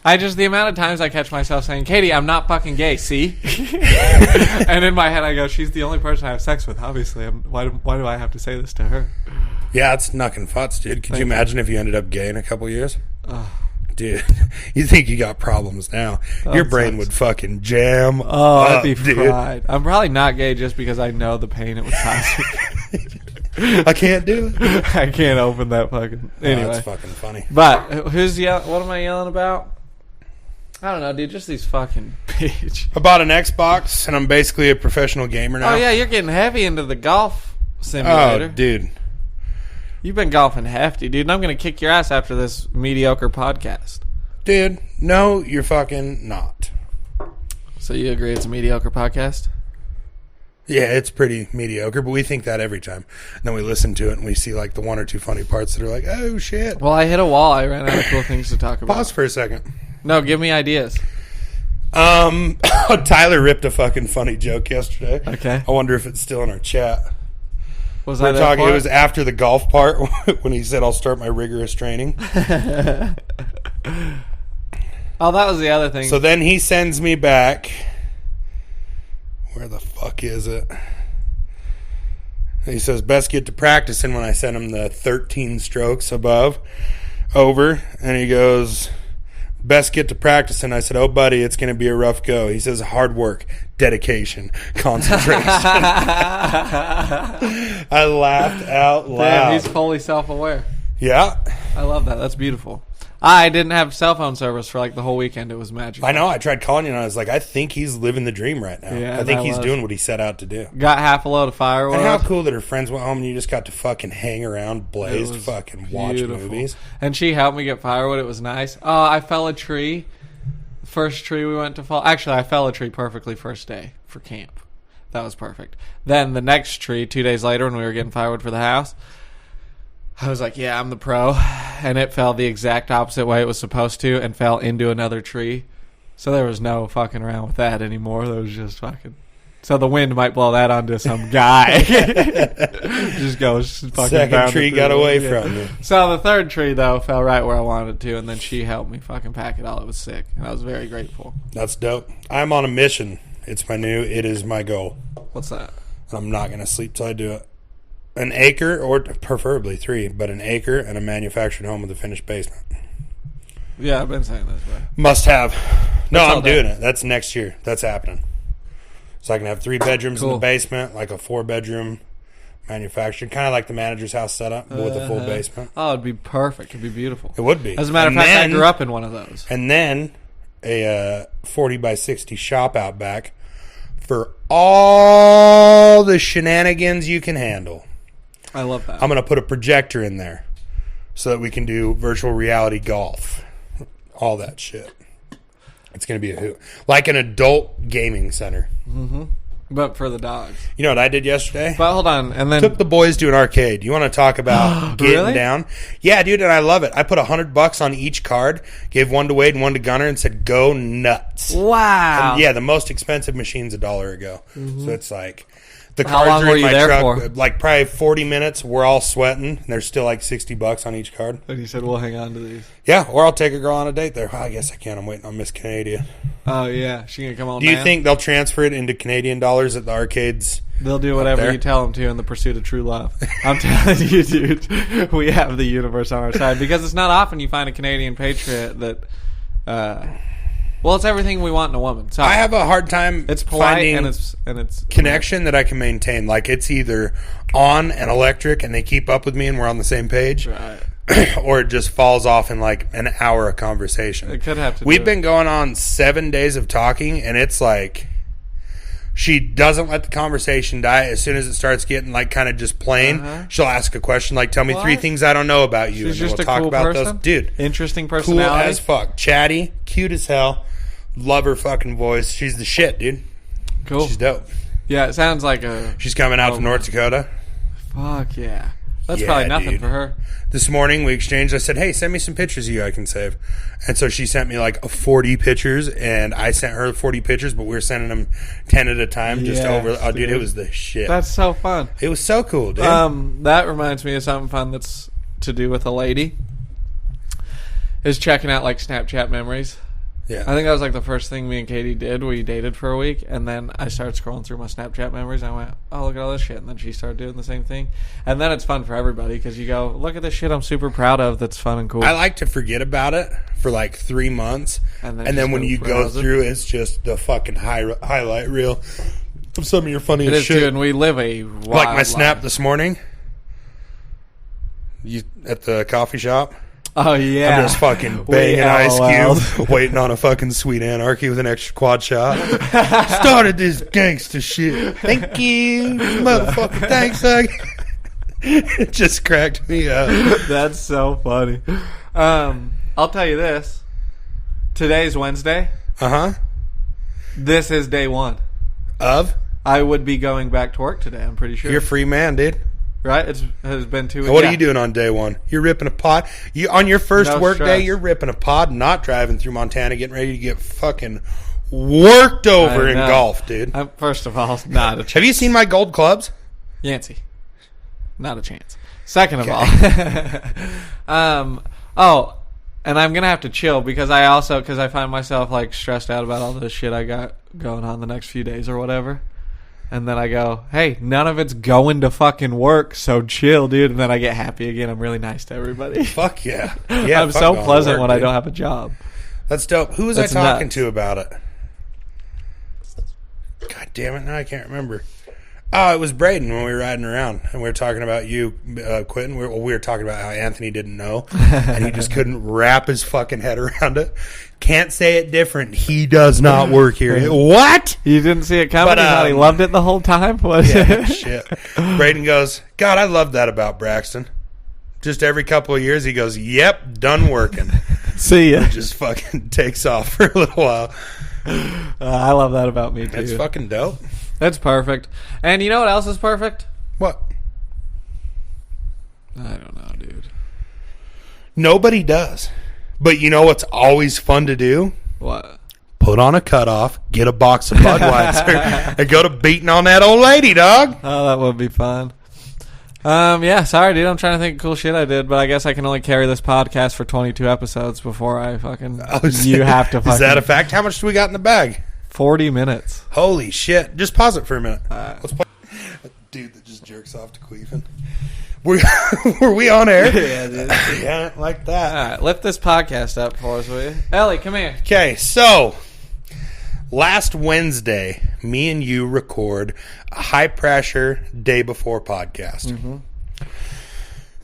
The amount of times I catch myself saying, Katie, I'm not fucking gay, see? And in my head I go, she's the only person I have sex with, obviously. Why do I have to say this to her? Yeah, it's knucking futz, dude. Could you imagine if you ended up gay in a couple years? Dude, you think you got problems now. Your brain would fucking jam up, I'd be fried. I'm probably not gay just because I know the pain it would cause me. I can't do it. I can't open that fucking... Anyway. That's fucking funny. But, what am I yelling about? I don't know, dude. Just these fucking bitch. I bought an Xbox, and I'm basically a professional gamer now. Oh, yeah, you're getting heavy into the golf simulator. Oh, dude. You've been golfing hefty, dude, and I'm going to kick your ass after this mediocre podcast. Dude, no, you're fucking not. So you agree it's a mediocre podcast? Yeah, it's pretty mediocre, but we think that every time. And then we listen to it, and we see like the one or two funny parts that are like, oh, shit. Well, I hit a wall. I ran out of cool things to talk about. Pause for a second. No, give me ideas. Tyler ripped a fucking funny joke yesterday. Okay. I wonder if it's still in our chat. Was I talking? It was after the golf part when he said, I'll start my rigorous training. Oh, that was the other thing. So then he sends me back. Where the fuck is it? He says, best get to practicing when I sent him the 13 strokes over. And he goes, best get to practicing. I said, oh, buddy, it's going to be a rough go. He says, hard work, dedication, concentration. I laughed out loud. Damn, he's fully self-aware. Yeah. I love that. That's beautiful. I didn't have cell phone service for like the whole weekend. It was magical. I know. I tried calling you, and I was like, I think he's living the dream right now. Yeah, I think he's doing what he set out to do. Got half a load of firewood. And how cool that her friends went home and you just got to fucking hang around, blazed, fucking watch movies. And she helped me get firewood. It was nice. I fell a tree. First tree we went to fall. Actually, I fell a tree perfectly first day for camp. That was perfect. Then the next tree, 2 days later when we were getting firewood for the house, I was like, yeah, I'm the pro. And it fell the exact opposite way it was supposed to and fell into another tree. So there was no fucking around with that anymore. There was just fucking... So the wind might blow that onto some guy. Just goes fucking Second tree got away from you. So the third tree, though, fell right where I wanted it to. And then she helped me fucking pack it all. It was sick. And I was very grateful. That's dope. I'm on a mission. It is my goal. What's that? And I'm not going to sleep till I do it. An acre, or preferably 3, but an acre and a manufactured home with a finished basement. Yeah, I've been saying this way. Must have. No, I'm doing it. That's next year. That's happening. So I can have 3 bedrooms in the basement, like a 4-bedroom manufactured, kind of like the manager's house setup, but with a full basement. Oh, it'd be perfect. It'd be beautiful. It would be. As a matter of fact, I grew up in one of those. And then a 40 by 60 shop out back for all the shenanigans you can handle. I love that. I'm going to put a projector in there so that we can do virtual reality golf. All that shit. It's going to be a hoot. Like an adult gaming center. Mm-hmm. But for the dogs. You know what I did yesterday? But hold on. And then took the boys to an arcade. You want to talk about getting down? Yeah, dude, and I love it. I put $100 on each card, gave one to Wade and one to Gunner, and said, go nuts. Wow. And yeah, the most expensive machine's $1 ago. Mm-hmm. So it's like... The How cards long are were in you my there truck, for? like probably 40 minutes. We're all sweating. And there's still like $60 on each card. And he said, we'll hang on to these. Yeah, or I'll take a girl on a date there. Well, I guess I can. I'm waiting on Miss Canada. Oh, yeah. She going to come on Do you think they'll transfer it into Canadian dollars at the arcades? They'll do whatever you tell them to in the pursuit of true love. I'm telling you, dude, we have the universe on our side. Because it's not often you find a Canadian patriot that... well, it's everything we want in a woman. So I have a hard time it's polite finding and it's connection that I can maintain. Like it's either on and electric and they keep up with me and we're on the same page. Right. Or it just falls off in like an hour of conversation. It could have to We've been going on 7 days of talking and it's like she doesn't let the conversation die. As soon as it starts getting like kind of just plain, she'll ask a question like, tell me 3 things I don't know about you. She's and just we'll a talk cool about person? those. Dude. Interesting personality. Cool as fuck. Chatty, cute as hell. Love her fucking voice. She's the shit, dude. Cool. She's dope. Yeah, it sounds like a... She's coming out to North Dakota. Fuck yeah. That's probably nothing for her. This morning we exchanged. I said, hey, send me some pictures of you I can save. And so she sent me like 40 pictures, and I sent her 40 pictures, but we were sending them 10 at a time just over. Oh, dude, it was the shit. That's so fun. It was so cool, dude. That reminds me of something fun that's to do with a lady. Is checking out like Snapchat memories. Yeah. I think that was like the first thing me and Katie did. We dated for a week, and then I started scrolling through my Snapchat memories. And I went, oh, look at all this shit. And then she started doing the same thing. And then it's fun for everybody because you go, look at this shit I'm super proud of that's fun and cool. I like to forget about it for like 3 months. And then when you go through, it's just the fucking highlight reel of some of your funniest shit. Too, and we live a wild like my snap life. This morning. You at the coffee shop. Oh, yeah. I'm just fucking banging Ice Cube, waiting on a fucking Sweet Anarchy with an extra quad shot. Started this gangster shit. Thank you, motherfucker. Thanks, it just cracked me up. That's so funny. I'll tell you this. Today's Wednesday. Uh-huh. This is day 1. Of? I would be going back to work today, I'm pretty sure. You're a free man, dude. Right? It has been 2 weeks. What are you doing on day 1? You're ripping a pod. You on your first work stress. day, you're ripping a pod, not driving through Montana, getting ready to get fucking worked over in golf, dude. First of all, not a chance. Have you seen my gold clubs? Yancey. Not a chance. Second of all. And I'm going to have to chill because I find myself like stressed out about all this shit I got going on the next few days or whatever. And then I go, hey, none of it's going to fucking work, so chill, dude. And then I get happy again. I'm really nice to everybody. Fuck yeah. Yeah, I'm so pleasant when I don't have a job. That's dope. Who was I talking to about it? God damn it, now I can't remember. Oh, it was Braden when we were riding around, and we were talking about you quitting. We were talking about how Anthony didn't know, and he just couldn't wrap his fucking head around it. Can't say it different. He does not work here. What? You didn't see it coming? You thought he loved it the whole time? Yeah, shit. Braden goes, God, I love that about Braxton. Just every couple of years, he goes, yep, done working. See ya. Just fucking takes off for a little while. I love that about me, too. That's fucking dope. That's perfect. And you know what else is perfect? What? I don't know, dude. Nobody does. But you know what's always fun to do? What? Put on a cutoff, get a box of Budweiser, and go to beating on that old lady, dog. Oh, that would be fun. Yeah, sorry, dude. I'm trying to think of cool shit I did, but I guess I can only carry this podcast for 22 episodes before I fucking... you have to fucking... Is that a fact? How much do we got in the bag? 40 minutes. Holy shit. Just pause it for a minute. Let's play. A dude that just jerks off to queefing. Were we on air? Yeah, dude. Yeah, like that. All right, lift this podcast up for us, will you? Ellie, come here. Okay, so last Wednesday, me and you record a high-pressure day before podcast. Mm-hmm.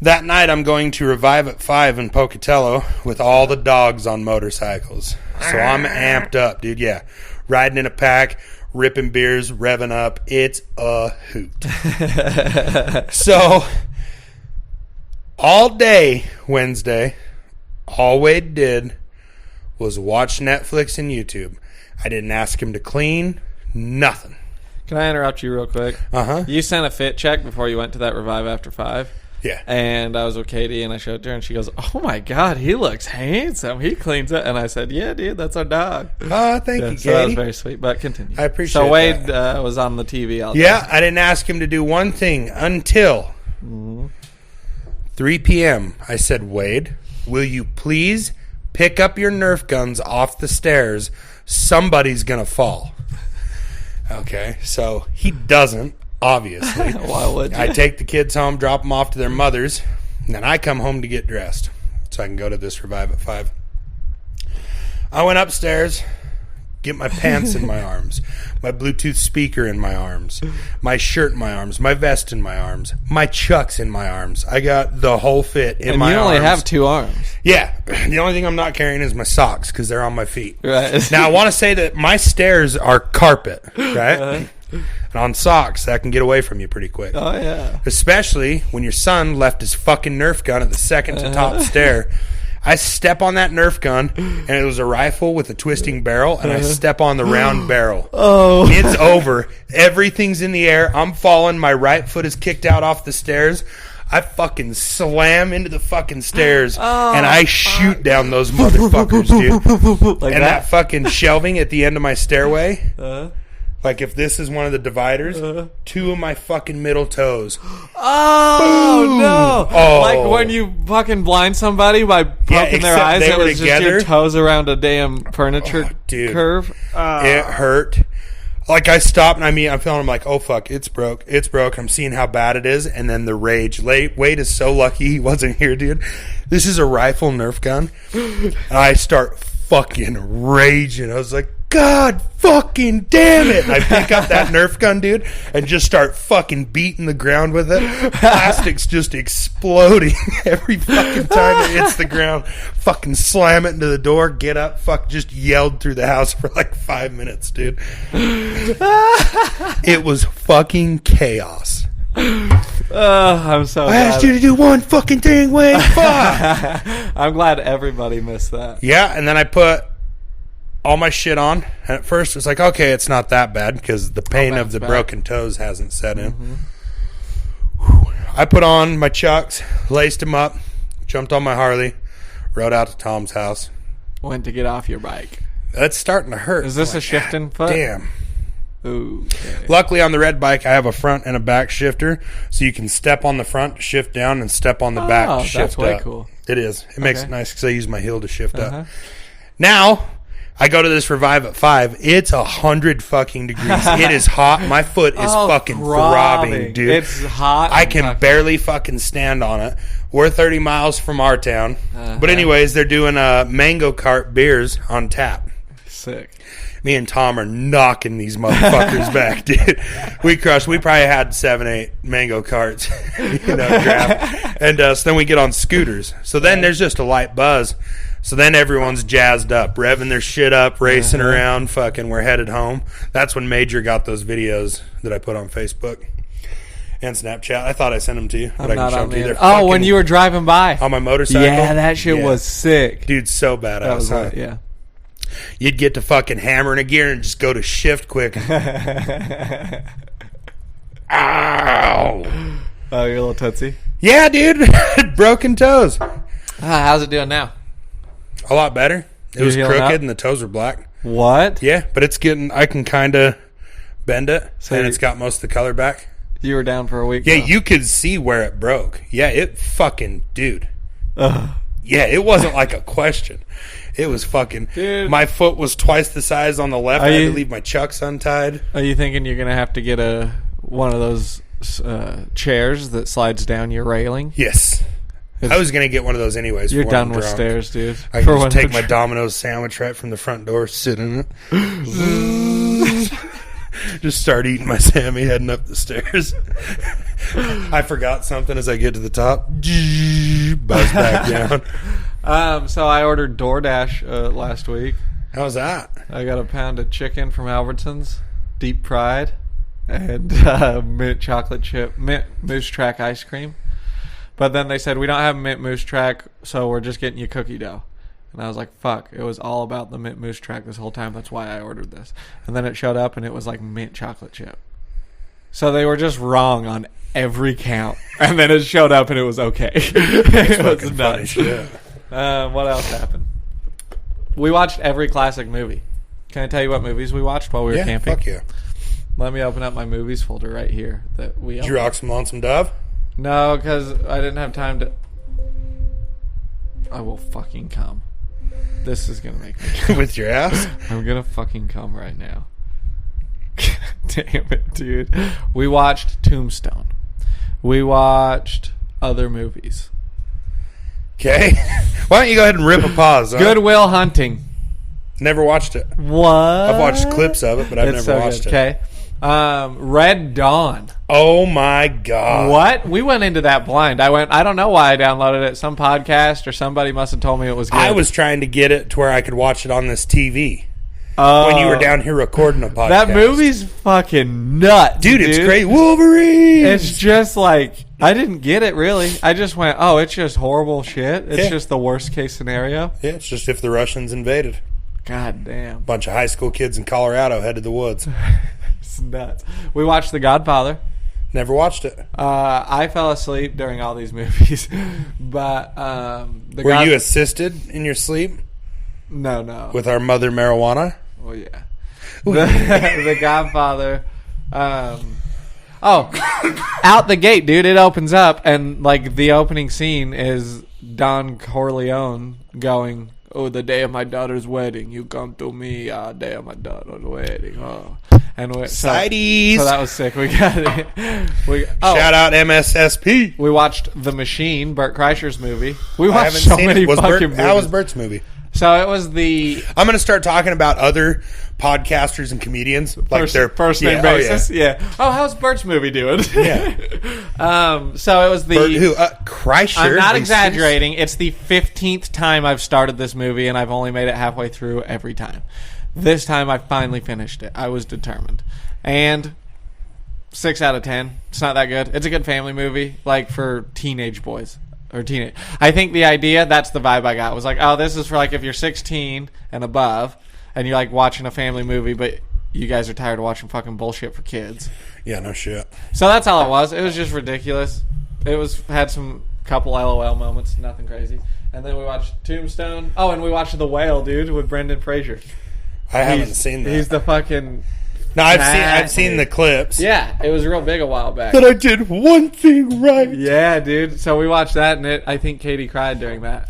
That night, I'm going to Revive at 5 in Pocatello with all the dogs on motorcycles. So I'm amped up, dude. Yeah. Riding in a pack, ripping beers, revving up. It's a hoot. So, all day Wednesday, all Wade did was watch Netflix and YouTube. I didn't ask him to clean, nothing. Can I interrupt you real quick? Uh-huh. You sent a fit check before you went to that Revive After 5. Yeah. And I was with Katie, and I showed her, and she goes, oh, my God, he looks handsome. He cleans it. And I said, yeah, dude, that's our dog. Oh, thank you, Katie. So that was very sweet, but continue. I appreciate it. So Wade was on the TV all day. Yeah, I didn't ask him to do one thing until 3 p.m. I said, Wade, will you please pick up your Nerf guns off the stairs? Somebody's going to fall. Okay, so he doesn't. Obviously. Why would you? I take the kids home, drop them off to their mothers, and then I come home to get dressed so I can go to this Revive at 5. I went upstairs, get my pants in my arms, my Bluetooth speaker in my arms, my shirt in my arms, my vest in my arms, my Chucks in my arms. I got the whole fit in my arms. And you only have 2 arms. Yeah. The only thing I'm not carrying is my socks because they're on my feet. Right. Now, I want to say that my stairs are carpet, right? And on socks, that can get away from you pretty quick. Oh, yeah. Especially when your son left his fucking Nerf gun at the second to top stair. I step on that Nerf gun, and it was a rifle with a twisting barrel, and I step on the round barrel. Oh. It's over. Everything's in the air. I'm falling. My right foot is kicked out off the stairs. I fucking slam into the fucking stairs, and I shoot down those motherfuckers, dude. Like and that fucking shelving at the end of my stairway... Like if this is one of the dividers, 2 of my fucking middle toes. Oh, boom. no. Oh. Like when you fucking blind somebody by poking their eyes, it was just your toes around a damn furniture curve. It hurt. Like I stopped and I'm feeling, I'm like, oh fuck, it's broke. It's broke. I'm seeing how bad it is. And then the rage. Wade is so lucky he wasn't here, dude. This is a rifle Nerf gun. And I start fucking raging. I was like, God fucking damn it. And I pick up that Nerf gun, dude, and just start fucking beating the ground with it. Plastic's just exploding every fucking time it hits the ground. Fucking slam it into the door, get up, just yelled through the house for like 5 minutes, dude. It was fucking chaos. I'm so glad. I asked you to do one fucking thing, Wade. Fuck. I'm glad everybody missed that. Yeah, and then I put all my shit on, and at first it was like, okay, it's not that bad because the pain of the broken toes hasn't set in. I put on my Chucks, laced them up, jumped on my Harley, rode out to Tom's house. Went to get off your bike. That's starting to hurt. Is this a shifting foot? Damn. Ooh. Okay. Luckily on the red bike I have a front and a back shifter, so you can step on the front, shift down, and step on the back, shift that's way up. cool. It is. It makes it nice because I use my heel to shift up. Now I go to this Revive at 5. It's 100 fucking degrees. It is hot. My foot is fucking throbbing, dude. It's hot. I can barely fucking stand on it. We're 30 miles from our town. But anyways, they're doing mango cart beers on tap. Sick. Me and Tom are knocking these motherfuckers back, dude. We crushed. We probably had 7-8 mango carts, draft. And so then we get on scooters. So then there's just a light buzz. So then everyone's jazzed up, revving their shit up, racing around, fucking we're headed home. That's when Major got those videos that I put on Facebook and Snapchat. I thought I sent them to you, but I can show them to you. Oh, when you were driving by. On my motorcycle? Yeah, that shit was sick. Dude, so badass. That was right, yeah. You'd get to fucking hammer in a gear and just go to shift quick. Ow! Oh, you're a little tootsie? Yeah, dude. Broken toes. How's it doing now? A lot better. It was crooked and the toes were black. What? Yeah, but it's getting, I can kind of bend it, and it's got most of the color back. You were down for a week? Yeah, you could see where it broke. Yeah, it fucking, dude. Yeah, it wasn't like a question. It was fucking... Dude. My foot was twice the size on the left. I had to leave my chucks untied. Are you thinking you're going to have to get one of those chairs that slides down your railing? Yes. I was going to get one of those anyways. You're done with stairs, dude. I can just take my Domino's sandwich right from the front door, sit in it. Just start eating my Sammy heading up the stairs. I forgot something as I get to the top. Buzz back down. So I ordered DoorDash last week. How's that? I got a pound of chicken from Albertsons, deep fried, and mint chocolate chip, mint moose track ice cream. But then they said, we don't have mint moose track, so we're just getting you cookie dough. And I was like, fuck, it was all about the mint moose track this whole time. That's why I ordered this. And then it showed up, and it was like mint chocolate chip. So they were just wrong on every count. And then it showed up, and it was okay. It was nuts. What else happened? We watched every classic movie. Can I tell you what movies we watched while we were camping? Fuck yeah. Let me open up my movies folder right here. Did you rock some Lonesome Dove? No, because I didn't have time to... I will fucking come. This is going to make me come. With your ass? I'm going to fucking come right now. Damn it, dude. We watched Tombstone. We watched other movies. Okay. Why don't you go ahead and rip a pause? Huh? Good Will Hunting. Never watched it. What? I've watched clips of it, but I've never watched it. Okay. Red Dawn. Oh my god. What? We went into that blind. I don't know why I downloaded it. Some podcast or somebody must have told me it was good. I was trying to get it to where I could watch it on this TV. When you were down here recording a podcast. That movie's fucking nuts. Dude, it's great. Wolverine! It's just like, I didn't get it really. I just went, oh, it's just horrible shit. It's just the worst case scenario. Yeah, it's just if the Russians invaded. God damn. Bunch of high school kids in Colorado headed the woods. It's nuts. We watched The Godfather. Never watched it. I fell asleep during all these movies. But were you assisted in your sleep? No. With our mother marijuana? Well, yeah. The Godfather. Out the gate, dude. It opens up, and like the opening scene is Don Corleone going, "Oh, the day of my daughter's wedding, you come to me. Day of my daughter's wedding." Oh, and so that was sick. We got it. Shout out MSSP. We watched The Machine, Bert Kreischer's movie. We watched so many fucking movies. How was Bert's movie? So it was I'm going to start talking about other podcasters and comedians, like their first name basis. Oh, how's Bert's movie doing? Yeah. So it was Kreischer. I'm not exaggerating. It's the 15th time I've started this movie, and I've only made it halfway through every time. This time I finally finished it. I was determined, and 6 out of 10. It's not that good. It's a good family movie, like for teenage boys. Or teenage. I think the idea, that's the vibe I got. Was like, oh, this is for like if you're 16 and above and you're like watching a family movie, but you guys are tired of watching fucking bullshit for kids. Yeah, no shit. So that's all it was. It was just ridiculous. It had some couple LOL moments, nothing crazy. And then we watched Tombstone. Oh, and we watched The Whale, dude, with Brendan Fraser. I haven't seen that. He's the fucking... No, I've seen the clips. Yeah, it was real big a while back. That I did one thing right. Yeah, dude. So we watched that, and I think Katie cried during that.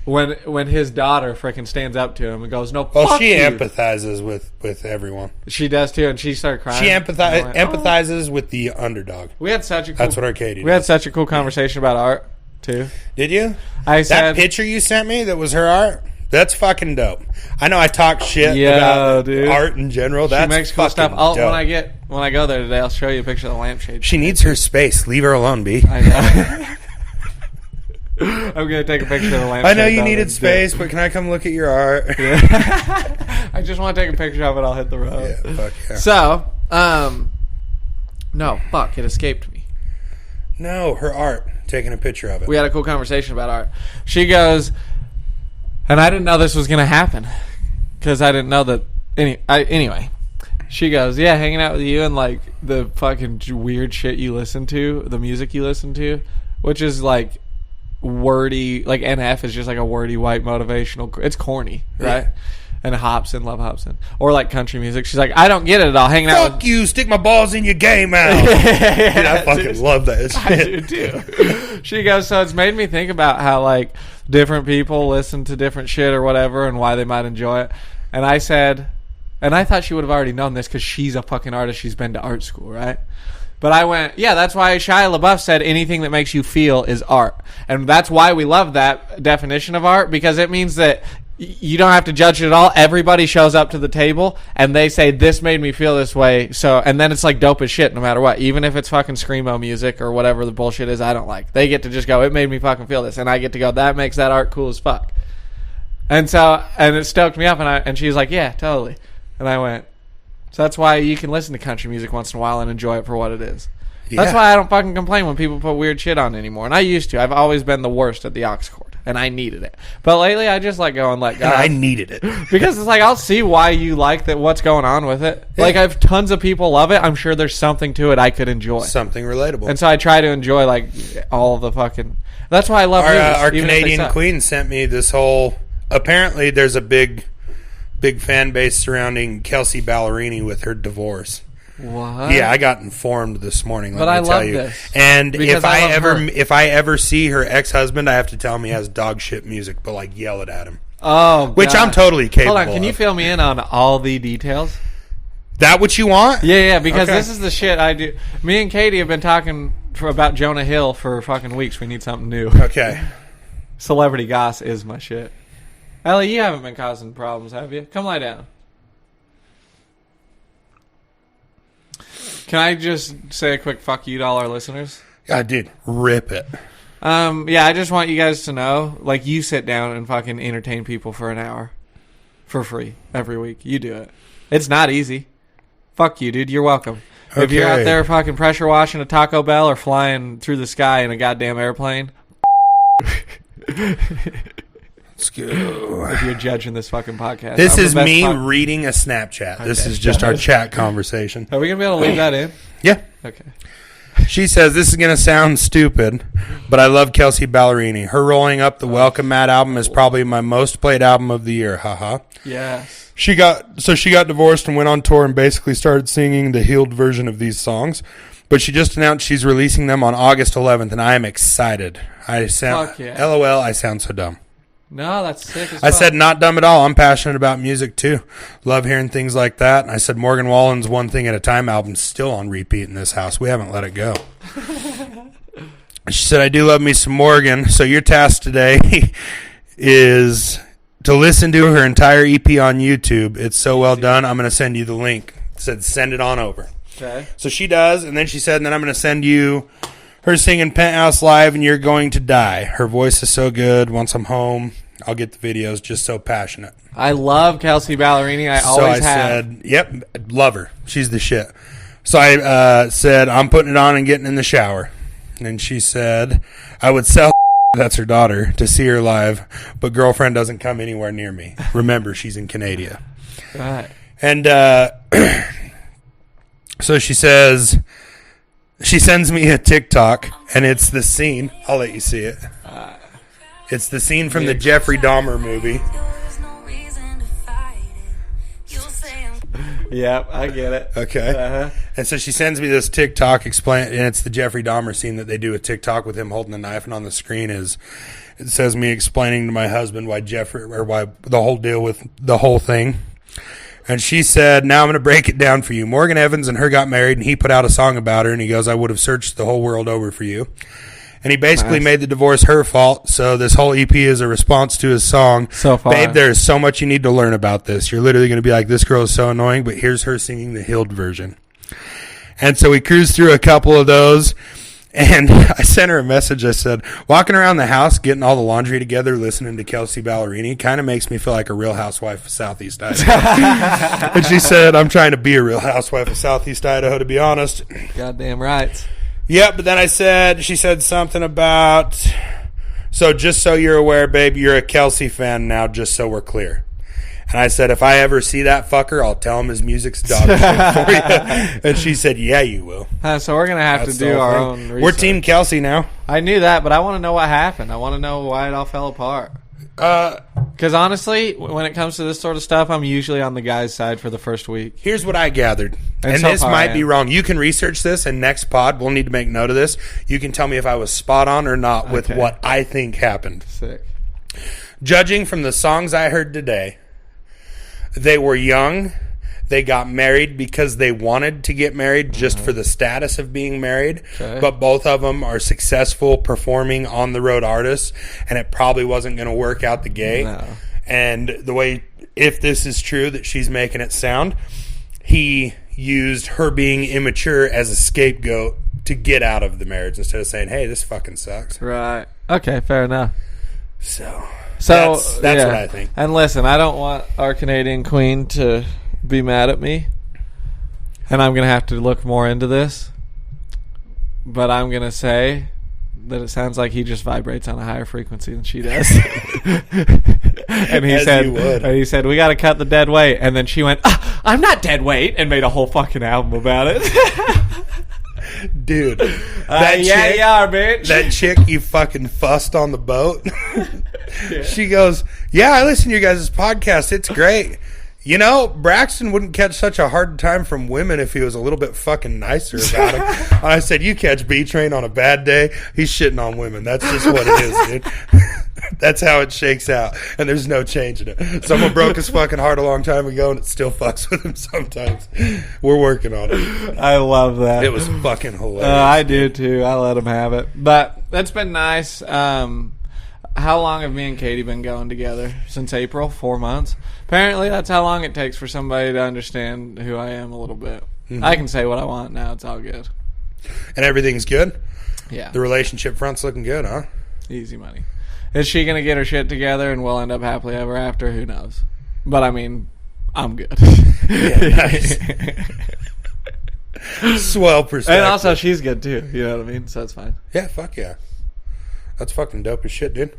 when his daughter freaking stands up to him and goes, "No, well, fuck she you." empathizes with everyone. She does too, and she started crying. She empathizes with the underdog. We had such a cool, that's what Arcadia. We had such a cool conversation about art too. Did you? I said that picture you sent me that was her art. That's fucking dope. I know I talk shit about art in general. That's she makes cool stuff. Dope. When I go there today, I'll show you a picture of the lampshade. She needs her space. Leave her alone, B. I know. I'm gonna take a picture of the lampshade. I know you needed space, but can I come look at your art? Yeah. I just want to take a picture of it. I'll hit the road. Yeah, fuck yeah. So, no, fuck, it escaped me. No, her art. Taking a picture of it. We had a cool conversation about art. She goes, and I didn't know this was gonna happen because I didn't know that. Anyway, she goes, yeah, hanging out with you and like the fucking weird shit you listen to, the music you listen to, which is like wordy, like NF is just like a wordy white motivational. It's corny, right? Yeah. And love Hobson, or like country music. She's like, I don't get it at all. Hanging out. Fuck you! Stick my balls in your gay mouth. Yeah, dude, I fucking love that shit. I do too. She goes, so it's made me think about how like different people listen to different shit or whatever, and why they might enjoy it. And I said, and I thought she would have already known this because she's a fucking artist. She's been to art school, right? But I went, yeah, that's why Shia LaBeouf said anything that makes you feel is art. And that's why we love that definition of art, because it means that you don't have to judge it at all. Everybody shows up to the table and they say, this made me feel this way. So, and then it's like dope as shit no matter what. Even if it's fucking screamo music or whatever the bullshit is I don't like. They get to just go, it made me fucking feel this. And I get to go, that makes that art cool as fuck. And so, and it stoked me up, and she's like, yeah, totally. And I went, so that's why you can listen to country music once in a while and enjoy it for what it is. Yeah. That's why I don't fucking complain when people put weird shit on anymore. And I used to. I've always been the worst at the aux cord. And I needed it. But lately, I just let go and let go. And I needed it. Because it's like, I'll see why you like that. What's going on with it. Yeah. Like, I've tons of people love it. I'm sure there's something to it I could enjoy. Something relatable. And so I try to enjoy, like, all of the fucking... That's why I love movies. Our Canadian queen sent me this whole... Apparently, there's a big fan base surrounding Kelsey Ballerini with her divorce. What? Yeah, I got informed this morning. But I love this. And if I ever see her ex-husband, I have to tell him he has dog shit music, but like yell it at him. Oh, which God. I'm totally capable of. Hold on, can you fill me in on all the details? That what you want? Yeah, because this is the shit I do. Me and Katie have been talking about Jonah Hill for fucking weeks. We need something new. Okay. Celebrity goss is my shit. Ellie, you haven't been causing problems, have you? Come lie down. Can I just say a quick fuck you to all our listeners? Yeah, dude, rip it. Yeah, I just want you guys to know, like, you sit down and fucking entertain people for an hour for free every week. You do it. It's not easy. Fuck you, dude. You're welcome. Okay. If you're out there fucking pressure washing a Taco Bell or flying through the sky in a goddamn airplane, let's go. If you're judging this fucking podcast. This is me reading a Snapchat. Okay. This is just our chat conversation. Are we going to be able to leave that in? Yeah. Okay. She says, this is going to sound stupid, but I love Kelsey Ballerini. Her Rolling Up the Welcome Mat album is probably my most played album of the year. Haha. Yes. She got divorced and went on tour and basically started singing the healed version of these songs. But she just announced she's releasing them on August 11th, and I am excited. Fuck yeah. LOL, I sound so dumb. No, that's sick as I said not dumb at all. I'm passionate about music too. Love hearing things like that. And I said Morgan Wallen's One Thing at a Time album's still on repeat in this house. We haven't let it go. She said, I do love me some Morgan. So your task today is to listen to her entire EP on YouTube. It's so well done. I'm going to send you the link. It said send it on over. Okay. So she does. And then she said, and then I'm going to send you her singing Penthouse Live, and you're going to die. Her voice is so good. Once I'm home, I'll get the videos. Just so passionate. I love Kelsey Ballerini. I always have. Said, yep, love her. She's the shit. So I said, I'm putting it on and getting in the shower. And she said, I would sell, that's her daughter, to see her live, but girlfriend doesn't come anywhere near me. Remember, she's in Canada. Right. And so she says... She sends me a TikTok, and it's the scene. I'll let you see it. It's the scene from the Jeffrey Dahmer movie. Yep, I get it. Okay. Uh-huh. And so she sends me this TikTok and it's the Jeffrey Dahmer scene that they do with TikTok with him holding the knife, and on the screen it says me explaining to my husband why the whole deal with the whole thing. And she said, now I'm going to break it down for you. Morgan Evans and her got married, and he put out a song about her, and he goes, I would have searched the whole world over for you. And he basically made the divorce her fault, so this whole EP is a response to his song. So far. Babe, there is so much you need to learn about this. You're literally going to be like, this girl is so annoying, but here's her singing the Healed version. And so we cruised through a couple of those, and I sent her a message. I said, walking around the house, getting all the laundry together, listening to Kelsey Ballerini kind of makes me feel like a real housewife of Southeast Idaho. And she said, I'm trying to be a real housewife of Southeast Idaho, to be honest. Goddamn right. Yeah, but then she said something about, so just so you're aware, babe, you're a Kelsey fan now, just so we're clear. And I said, if I ever see that fucker, I'll tell him his music's dog shit for you. And she said, yeah, you will. So we're going to have to do our own research. We're Team Kelsey now. I knew that, but I want to know what happened. I want to know why it all fell apart. Because honestly, when it comes to this sort of stuff, I'm usually on the guy's side for the first week. Here's what I gathered. And so this might be wrong. You can research this, and next pod, we'll need to make note of this. You can tell me if I was spot on or not with what I think happened. Sick. Judging from the songs I heard today, they were young. They got married because they wanted to get married just for the status of being married. Okay. But both of them are successful performing on the road artists, and it probably wasn't going to work out the gay. No. And the way, if this is true that she's making it sound, he used her being immature as a scapegoat to get out of the marriage instead of saying, hey, this fucking sucks. Right. Okay, fair enough. So that's what I think. And listen, I don't want our Canadian queen to be mad at me, and I'm going to have to look more into this, but I'm going to say that it sounds like he just vibrates on a higher frequency than she does. And he said, we got to cut the dead weight. And then she went, I'm not dead weight, and made a whole fucking album about it. Dude, you are, bitch. That chick you fucking fussed on the boat. Yeah. She goes, yeah, I listen to you guys' podcast. It's great. You know, Braxton wouldn't catch such a hard time from women if he was a little bit fucking nicer about it. And I said, you catch B-Train on a bad day, he's shitting on women. That's just what it is, dude. That's how it shakes out. And there's no changing it. Someone broke his fucking heart a long time ago, and it still fucks with him sometimes. We're working on it. I love that. It was fucking hilarious. I do, too. I let him have it. But that's been nice. How long have me and Katie been going together? Since April? 4 months? Apparently, that's how long it takes for somebody to understand who I am a little bit. Mm-hmm. I can say what I want now. It's all good. And everything's good? Yeah. The relationship front's looking good, huh? Easy money. Is she going to get her shit together and we'll end up happily ever after? Who knows? But, I mean, I'm good. Yeah, nice. Swell perspective. And also, she's good, too. You know what I mean? So it's fine. Yeah, fuck yeah. That's fucking dope as shit, dude.